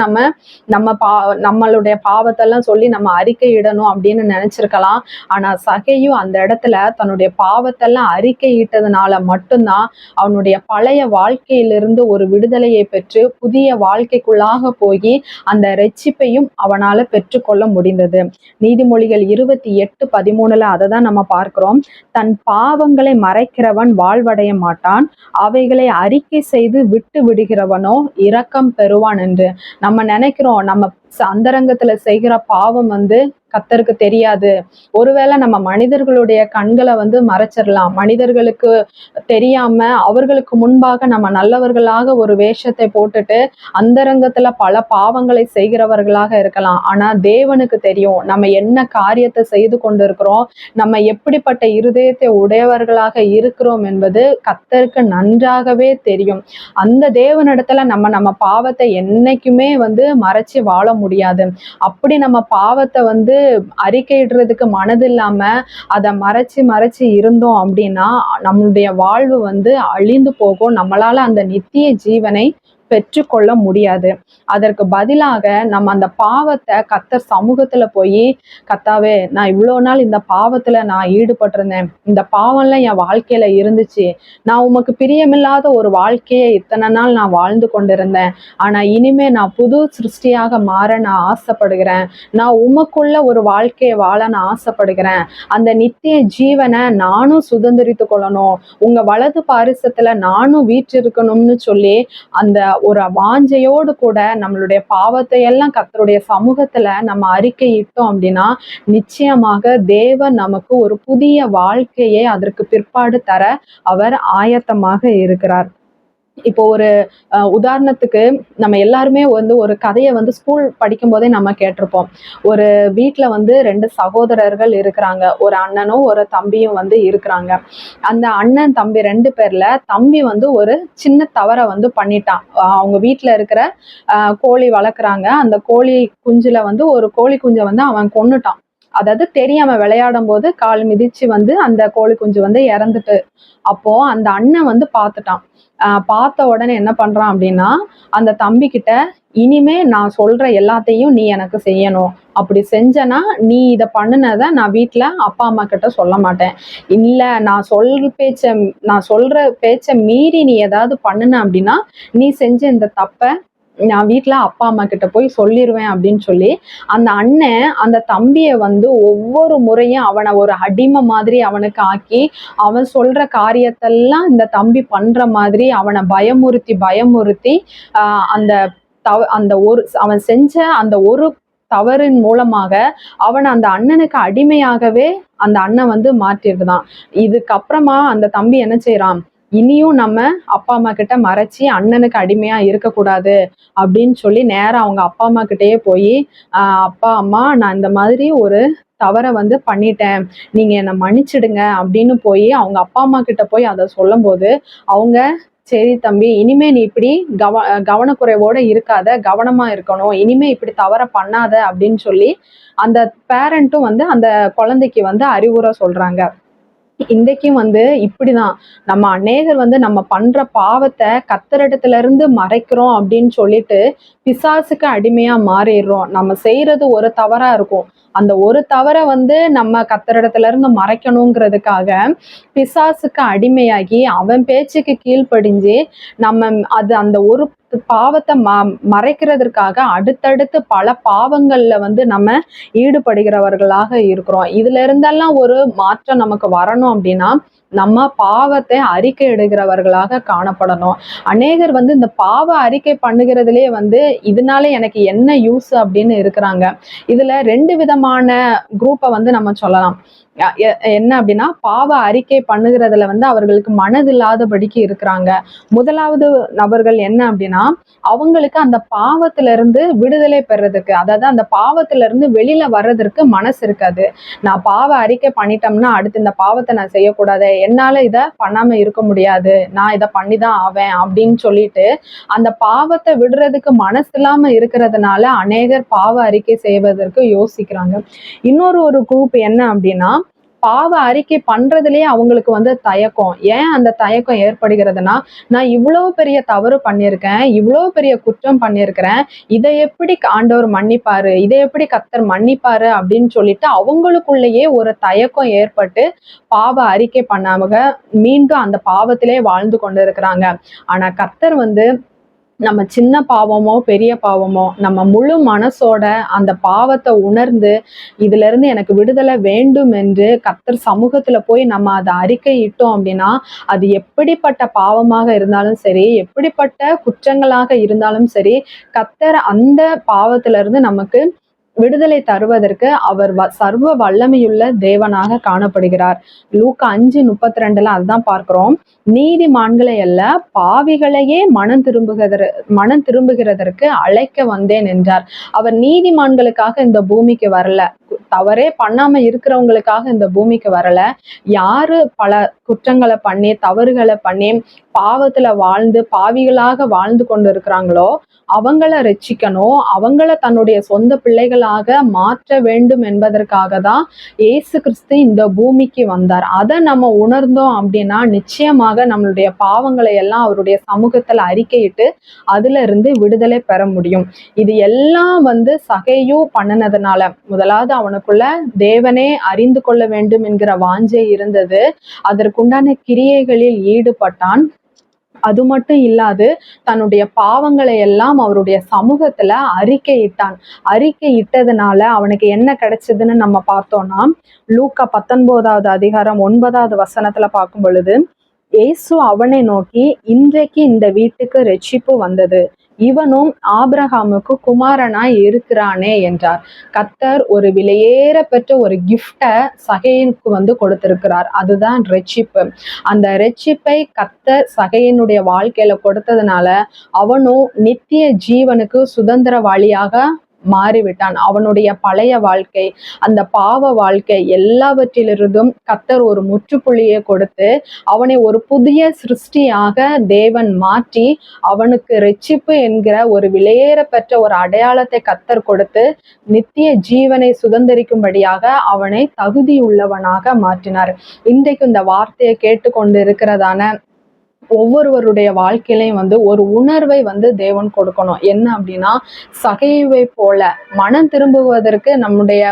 நம்மளுடைய பாவத்தெல்லாம் சொல்லி நம்ம அறிக்கையிடணும் அப்படின்னு நினைச்சிருக்கலாம். ஆனா சகையும் அந்த இடத்துல தன்னுடைய பாவத்தெல்லாம் அறிக்கையிட்டதுனால மட்டும்தான் அவனுடைய பழைய வாழ்க்கையிலிருந்து ஒரு விடுதலையை பெற்று புதிய வாழ்க்கைக்குள்ளாக போய் அந்த ரட்சிப்பையும் அவனால பெற்றுக்கொள்ள முடிந்தது. நீதிமொழிகள் 28:13 அதை தான் நம்ம பார்க்கிறோம். தன் பாவங்களை மறைக்கிறவன் வாழ்வடைய மாட்டான், அவைகளை அறிக்கை செய்து விட்டு விடுகிறவனோ இரக்கம் பெறுவான் என்று. நம்ம நினைக்கிறோம் நம்ம அந்தரங்கத்துல செய்கிற பாவம் கர்த்தருக்கு தெரியாது. ஒருவேளை நம்ம மனிதர்களுடைய கண்களை மறைச்சிடலாம், மனிதர்களுக்கு தெரியாம அவர்களுக்கு முன்பாக நம்ம நல்லவர்களாக ஒரு வேஷத்தை போட்டுட்டு அந்தரங்கத்துல பல பாவங்களை செய்கிறவர்களாக இருக்கலாம். ஆனா தேவனுக்கு தெரியும் நம்ம என்ன காரியத்தை செய்து கொண்டிருக்கிறோம், நம்ம எப்படிப்பட்ட இருதயத்தை உடையவர்களாக இருக்கிறோம் என்பது கர்த்தருக்கு நன்றாகவே தெரியும். அந்த தேவனிடத்துல நம்ம பாவத்தை என்னைக்குமே மறைச்சு வாழ முடியாது. அப்படி நம்ம பாவத்தை அறிக்கையிடுறதுக்கு மனது இல்லாம அதை மறைச்சு இருந்தோம் அப்படின்னா நம்மளுடைய வாழ்வு அழிந்து போகும். நம்மளால அந்த நித்திய ஜீவனை பெற்றுக்கொள்ள முடியாது. அதற்கு பதிலாக நம்ம அந்த பாவத்தை கர்த்தர் சமூகத்துல போய், கர்த்தாவே நான் இவ்வளோ நாள் இந்த பாவத்துல நான் ஈடுபட்டிருந்தேன், இந்த பாவம்லாம் என் வாழ்க்கையில இருந்துச்சு, நான் உமக்கு பிரியமில்லாத ஒரு வாழ்க்கையை இத்தனை நாள் நான் வாழ்ந்து கொண்டிருந்தேன், ஆனா இனிமே நான் புது சிருஷ்டியாக மாற நான் ஆசைப்படுகிறேன், நான் உமக்குள்ள ஒரு வாழ்க்கையை வாழ நான் ஆசைப்படுகிறேன், அந்த நித்திய ஜீவனை நானும் சுதந்திரித்து கொள்ளணும், உங்க வலது பாரிசத்துல நானும் வீற்றிருக்கணும்னு சொல்லி அந்த ஒரு வாஞ்சையோடு கூட நம்மளுடைய பாவத்தை எல்லாம் கர்த்தருடைய சமூகத்துல நம்ம அறிக்கையிட்டோம் அப்படின்னா நிச்சயமாக தேவன் நமக்கு ஒரு புதிய வாழ்க்கையை அதற்கு பிற்பாடு தர அவர் ஆயத்தமாக இருக்கிறார். இப்போ ஒரு உதாரணத்துக்கு நம்ம எல்லாருமே ஒரு கதையை ஸ்கூல் படிக்கும் போதே நம்ம கேட்டிருப்போம். ஒரு வீட்டுல 2 சகோதரர்கள் இருக்கிறாங்க, ஒரு அண்ணனும் ஒரு தம்பியும் இருக்கிறாங்க. அந்த அண்ணன் தம்பி 2 பேர்ல தம்பி ஒரு சின்ன தவறை பண்ணிட்டான். அவங்க வீட்டுல இருக்கிற கோழி வளர்க்குறாங்க, அந்த கோழி குஞ்சுல ஒரு கோழி குஞ்சை அவன் கொன்னுட்டான். அதாவது தெரியாம விளையாடும் போது கால் மிதிச்சு வந்து அந்த கோழி குஞ்சு வந்து இறந்துட்டு. அப்போ அந்த அண்ணன் வந்து பார்த்துட்டான். பார்த்த உடனே என்ன பண்றான் அப்படின்னா, அந்த தம்பி கிட்ட, இனிமே நான் சொல்ற எல்லாத்தையும் நீ எனக்கு செய்யணும். அப்படி செஞ்சனா நீ இதை பண்ணுனதை நான் வீட்டுல அப்பா அம்மா கிட்ட சொல்ல மாட்டேன். இல்ல, நான் சொல்ற பேச்ச மீறி நீ ஏதாவது பண்ணுன அப்படின்னா, நீ செஞ்ச இந்த தப்ப நான் வீட்டுல அப்பா அம்மா கிட்ட போய் சொல்லிருவேன் அப்படின்னு சொல்லி, அந்த அண்ணன் அந்த தம்பிய வந்து ஒவ்வொரு முறையும் அவனை ஒரு அடிமை மாதிரி அவனுக்கு ஆக்கி, அவன் சொல்ற காரியத்தெல்லாம் இந்த தம்பி பண்ற மாதிரி அவனை பயமுறுத்தி பயமுறுத்தி அந்த அவன் செஞ்ச அந்த ஒரு தவறின் மூலமாக அவன் அந்த அண்ணனுக்கு அடிமையாகவே அந்த அண்ணன் வந்து மாற்றிருந்தான். இதுக்கப்புறமா அந்த தம்பி என்ன செய்யறான், இனியும் நம்ம அப்பா அம்மா கிட்ட மறைச்சி அண்ணனுக்கு அடிமையா இருக்கக்கூடாது அப்படின்னு சொல்லி நேரா அவங்க அப்பா அம்மா கிட்டயே போய், அப்பா அம்மா, நான் இந்த மாதிரி ஒரு தவறை வந்து பண்ணிட்டேன், நீங்க என்னை மன்னிச்சிடுங்க அப்படின்னு போய் அவங்க அப்பா அம்மா கிட்ட போய் அதை சொல்லும் போது, அவங்க, சரி தம்பி, இனிமே நீ இப்படி கவனக்குறைவோட இருக்காத, கவனமா இருக்கணும், இனிமே இப்படி தவற பண்ணாத அப்படின்னு சொல்லி அந்த பேரண்ட்டும் வந்து அந்த குழந்தைக்கு வந்து அறிவுரை சொல்றாங்க. இன்றைக்கும் வந்து இப்படிதான் நம்ம அநேகர் வந்து நம்ம பண்ற பாவத்தை கர்த்தரிடத்துல இருந்து மறைக்கிறோம் அப்படின்னு சொல்லிட்டு பிசாசுக்கு அடிமையா மாறிடுறோம். நம்ம செய்யறது ஒரு தவறா இருக்கும், அந்த ஒரு தவறை வந்து நம்ம கர்த்தரிடத்துல இருந்து மறைக்கணுங்கிறதுக்காக பிசாசுக்கு அடிமையாகி அவன் பேச்சுக்கு கீழ்ப்படிஞ்சு நம்ம அந்த ஒரு பாவத்தை மறைக்கிறதுக்காக அடுத்தடுத்து பல பாவங்கள்ல வந்து நம்ம ஈடுபடுகிறவர்களாக இருக்கிறோம். இதுல இருந்தெல்லாம் ஒரு மாற்றம் நமக்கு வரணும் அப்படின்னா நம்ம பாவத்தை அறிக்கை இடுகிறவர்களாக காணப்படணும். அநேகர் வந்து இந்த பாவ அறிக்கை பண்ணுகிறதுலே வந்து இதனால எனக்கு என்ன யூஸ் அப்படின்னு இருக்கிறாங்க. இதுல 2 விதமான குரூப்பை வந்து நம்ம சொல்லலாம். என்ன அப்படின்னா, பாவ அறிக்கை பண்ணுகிறதுல வந்து அவர்களுக்கு மனதில்லாதபடிக்கு இருக்கிறாங்க. முதலாவது நபர்கள் என்ன அப்படின்னா, அவங்களுக்கு அந்த பாவத்துல இருந்து விடுதலை பெறதுக்கு, அதாவது அந்த பாவத்துல இருந்து வெளியில வர்றதற்கு மனசு இருக்காது. நான் பாவ அறிக்கை பண்ணிட்டோம்னா அடுத்து இந்த பாவத்தை நான் செய்யக்கூடாது, என்னால இதை பண்ணாம இருக்க முடியாது, நான் இதை பண்ணிதான் ஆவேன் அப்படின்னு சொல்லிட்டு அந்த பாவத்தை விடுறதுக்கு மனசு இல்லாம இருக்கிறதுனால அநேகர் பாவ அறிக்கை செய்வதற்கு யோசிக்கிறாங்க. ஒரு குரூப் என்ன அப்படின்னா, பாவ அறிக்கை பண்றதுலயே அவங்களுக்கு வந்து தயக்கம். ஏன் அந்த தயக்கம் ஏற்படுகிறதுனா, நான் இவ்வளவு பெரிய தவறு பண்ணியிருக்கேன், இவ்வளவு பெரிய குற்றம் பண்ணியிருக்கிறேன், இதை எப்படி ஆண்டவர் மன்னிப்பாரு, இதை எப்படி கர்த்தர் மன்னிப்பாரு அப்படின்னு சொல்லிட்டு அவங்களுக்குள்ளேயே ஒரு தயக்கம் ஏற்பட்டு பாவ அறிக்கை பண்ணாம மீண்டும் அந்த பாவத்திலே வாழ்ந்து கொண்டு இருக்கிறாங்க. ஆனா கர்த்தர் வந்து நம்ம சின்ன பாவமோ பெரிய பாவமோ நம்ம முழு மனசோட அந்த பாவத்தை உணர்ந்து இதுல இருந்து எனக்கு விடுதலை வேண்டும் என்று கர்த்தர் சமூகத்துல போய் நம்ம அதை அறிக்கையிட்டோம் அப்படின்னா, அது எப்படிப்பட்ட பாவமாக இருந்தாலும் சரி, எப்படிப்பட்ட குற்றங்களாக இருந்தாலும் சரி, கர்த்தர் அந்த பாவத்துல இருந்து நமக்கு விடுதலை தருவதற்கு அவர் சர்வ வல்லமையுள்ள தேவனாக காணப்படுகிறார். லூக்கா 5:32 அதுதான் பார்க்கிறோம். நீதிமான்களை அல்ல பாவிகளையே மனம் திரும்புகிறதற்கு அழைக்க வந்தேன் என்றார். அவர் நீதிமான்களுக்காக இந்த பூமிக்கு வரல, தவறே பண்ணாம இருக்கிறவங்களுக்காக இந்த பூமிக்கு வரல. யாரு பல குற்றங்களை பண்ணி தவறுகளை பண்ணி பாவத்துல வாழ்ந்து பாவிகளாக வாழ்ந்து கொண்டு இருக்கிறாங்களோ அவங்கள ரட்சிக்கணும், அவங்கள தன்னுடைய சொந்த பிள்ளைகளாக மாற்ற வேண்டும் என்பதற்காக தான் இயேசு கிறிஸ்து இந்த பூமிக்கு வந்தார். அதை நம்ம உணர்ந்தோம் அப்படின்னா நிச்சயமாக நம்மளுடைய பாவங்களை எல்லாம் அவருடைய சமூகத்துல அறிக்கையிட்டு அதுல இருந்து விடுதலை பெற முடியும். இது எல்லாம் வந்து சகையு பண்ணினதுனால, முதலாவது அவனுக்குள்ள தேவனே அறிந்து கொள்ள வேண்டும் என்கிற வாஞ்சை இருந்தது, அதற்குண்டான கிரியைகளில் ஈடுபட்டான். அது மட்டும் இல்லாது தன்னுடைய பாவங்களை எல்லாம் அவருடைய சமூகத்துல அறிக்கையிட்டான். அறிக்கையிட்டதுனால அவனுக்கு என்ன கிடைச்சதுன்னு நம்ம பார்த்தோம்னா, லூக்கா 19வது அதிகாரம் 9வது வசனத்துல பார்க்கும் பொழுது, இயேசு அவனை நோக்கி, இன்றைக்கு இந்த வீட்டுக்கு ரட்சிப்பு வந்தது, இவனும் ஆபிரகாமுக்கு குமாரனாய் இருக்கிறானே என்றார். கர்த்தர் ஒரு விலையேற பெற்ற ஒரு கிஃப்ட சகையனுக்கு வந்து கொடுத்திருக்கிறார், அதுதான் ரட்சிப்பு. அந்த ரட்சிப்பை கர்த்தர் சகையனுடைய வாழ்க்கையில கொடுத்ததுனால அவனும் நித்திய ஜீவனுக்கு சுதந்திரவாளியாக மாறிவிட்டான். அவனுடைய பழைய வாழ்க்கை, அந்த பாவ வாழ்க்கை எல்லாவற்றிலிருந்தும் கர்த்தர் ஒரு முற்றுப்புள்ளியை கொடுத்து அவனை ஒரு புதிய சிருஷ்டியாக தேவன் மாற்றி அவனுக்கு இரட்சிப்பு என்கிற ஒரு விலையேற பெற்ற ஒரு அடையாளத்தை கர்த்தர் கொடுத்து நித்திய ஜீவனை சுதந்திரிக்கும்படியாக அவனை தகுதியுள்ளவனாக மாற்றினார். இன்றைக்கு இந்த வார்த்தையை கேட்டுக்கொண்டு இருக்கிறதான ஒவ்வொருவருடைய வாழ்க்கையிலையும் ஒரு உணர்வை தேவன் கொடுக்கணும். என்ன அப்படின்னா, சகைவை போல மனம் திரும்புவதற்கு நம்முடைய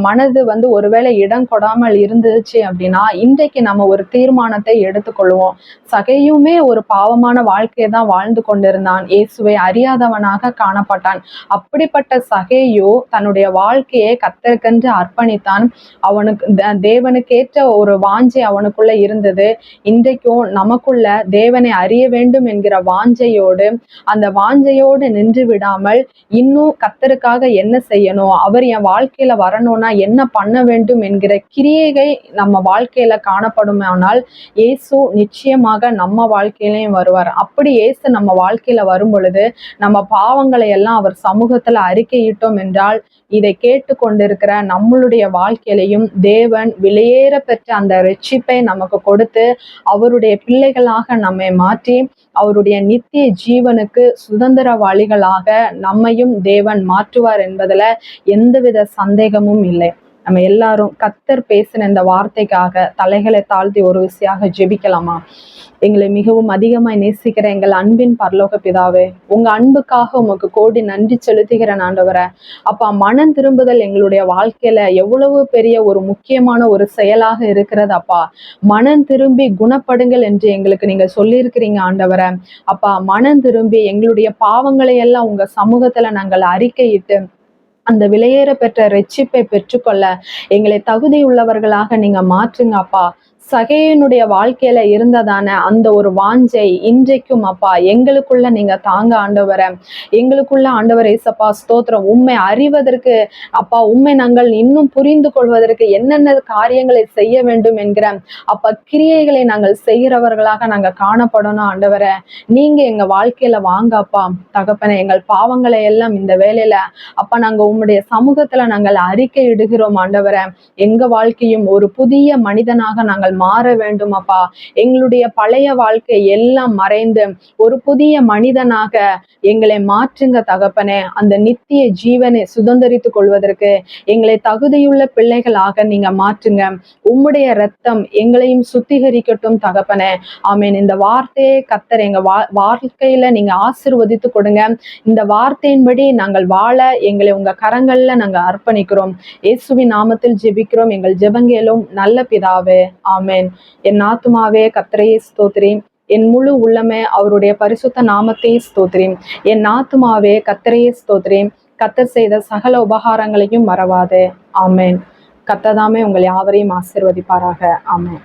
மனது ஒருவேளை இடம் கொடாமல் இருந்துச்சு அப்படின்னா, இன்றைக்கு நம்ம ஒரு தீர்மானத்தை எடுத்துக்கொள்வோம். சகையுமே ஒரு பாவமான வாழ்க்கையை தான் வாழ்ந்து கொண்டிருந்தான். இயேசுவை அறியாதவனாக காணப்பட்டான். அப்படிப்பட்ட சகையோ தன்னுடைய வாழ்க்கையை கர்த்தருக்கென்று அர்ப்பணித்தான். அவனுக்கு தேவனுக்கேற்ற ஒரு வாஞ்சை அவனுக்குள்ள இருந்தது. இன்றைக்கும் நமக்குள்ள தேவனை அறிய வேண்டும் என்கிற வாஞ்சையோடு, அந்த வாஞ்சையோடு நின்று விடாமல் இன்னும் கர்த்தருக்காக என்ன செய்யணும், அவர் என் வாழ்க்கையில வரணும்னா என்ன பண்ண வேண்டும் என்கிற கிரியைகள் நம்ம வாழ்க்கையில காணப்படுமானால் இயேசு நிச்சயமாக நம்ம வாழ்க்கையிலையும் வருவார். அப்படி இயேசு நம்ம வாழ்க்கையில வரும் பொழுது நம்ம பாவங்களை எல்லாம் அவர் சமூகத்துல அறிக்கையிட்டோம் என்றால், இதை கேட்டு கொண்டிருக்கிற நம்மளுடைய வாழ்க்கையிலையும் தேவன் விலையேற பெற்ற அந்த இரட்சிப்பை நமக்கு கொடுத்து அவருடைய பிள்ளைகளாக நம்மை மாற்றி அவருடைய நித்திய ஜீவனுக்கு சுதந்திரவாளிகளாக நம்மையும் தேவன் மாற்றுவார் என்பதுல எந்தவித சந்தேகமும் இல்லை. நம்ம எல்லாரும் கர்த்தர் பேசின இந்த வார்த்தைக்காக தலைகளை தாழ்த்தி ஒரு விசையாக ஜெபிக்கலாமா? எங்களை மிகவும் அதிகமாய் நேசிக்கிற எங்கள் அன்பின் பரலோக பிதாவே, உங்க அன்புக்காக உமக்கு கோடி நன்றி செலுத்துகிறேன் ஆண்டவரே. அப்பா, மனம் திரும்புதல் எங்களுடைய வாழ்க்கையில எவ்வளவு பெரிய ஒரு முக்கியமான ஒரு செயலாக இருக்கிறது அப்பா. மனம் திரும்பி குணப்படுங்கள் என்று எங்களுக்கு நீங்க சொல்லியிருக்கிறீங்க ஆண்டவரே. அப்பா, மனம் திரும்பி எங்களுடைய பாவங்களை எல்லாம் உங்க சமூகத்துல நாங்கள் அறிக்கையிட்டு அந்த விலையேற பெற்ற இரட்சிப்பை பெற்றுக்கொள்ள எங்களை தகுதி உள்ளவர்களாக நீங்க மாற்றுங்க அப்பா. சகையனுடைய வாழ்க்கையில இருந்ததான அந்த ஒரு வாஞ்சை இன்றைக்கும் அப்பா எங்களுக்குள்ள நீங்க தாங்க ஆண்டவரே. எங்களுக்குள்ள ஆண்டவர் ஏசப்பா ஸ்தோத்திரம். உண்மை அறிவதற்கு அப்பா, உண்மை நாங்கள் இன்னும் புரிந்து கொள்வதற்கு என்னென்ன காரியங்களை செய்ய வேண்டும் என்கிற அப்பா கிரியைகளை நாங்கள் செய்கிறவர்களாக நாங்க காணப்படணும் ஆண்டவரே. நீங்க எங்க வாழ்க்கையில வாங்க அப்பா தகப்பனே. எங்கள் பாவங்களை எல்லாம் இந்த வேலையில அப்பா நாங்க உம்முடைய சமூகத்துல நாங்கள் அறிக்கை இடுகிறோம் ஆண்டவரே. எங்க வாழ்க்கையும் ஒரு புதிய மனிதனாக நாங்கள் மாற வேண்டும் அப்பா. எங்களுடைய பழைய வாழ்க்கை எல்லாம் மறைந்து ஒரு புதிய மனிதனாக எங்களை மாற்றுங்க தகப்பனே. அந்த நித்திய ஜீவனை சுதந்திரித்துக் கொள்வதற்கு எங்களை தகுதியுள்ள பிள்ளைகளாக நீங்க மாற்றுங்க. உம்முடைய இரத்தம் எங்களையும் சுத்திகரிக்கட்டும் தகப்பனே. ஆமேன். இந்த வார்த்தையை கர்த்தர் எங்க வாழ்க்கையில நீங்க ஆசீர்வதித்து கொடுங்க. இந்த வார்த்தையின்படி நாங்கள் வாழ எங்களை உங்க கரங்கள்ல நாங்க அர்ப்பணிக்கிறோம். இயேசுவின் நாமத்தில் ஜெபிக்கிறோம் எங்கள் ஜெபங்கேலும் நல்ல பிதாவே. ஆமென். என் ஆத்துமாவே கர்த்தரையே ஸ்தோத்திரி, என் முழு உள்ளமே அவருடைய பரிசுத்த நாமத்தை ஸ்தோத்திரி. என் ஆத்துமாவே கர்த்தரையே ஸ்தோத்திரி, கர்த்தர் செய்த சகல உபகாரங்களையும் மறவாதே. ஆமென். கர்த்தர் தாமே உங்கள் யாவரையும் ஆசீர்வதிப்பாராக. ஆமென்.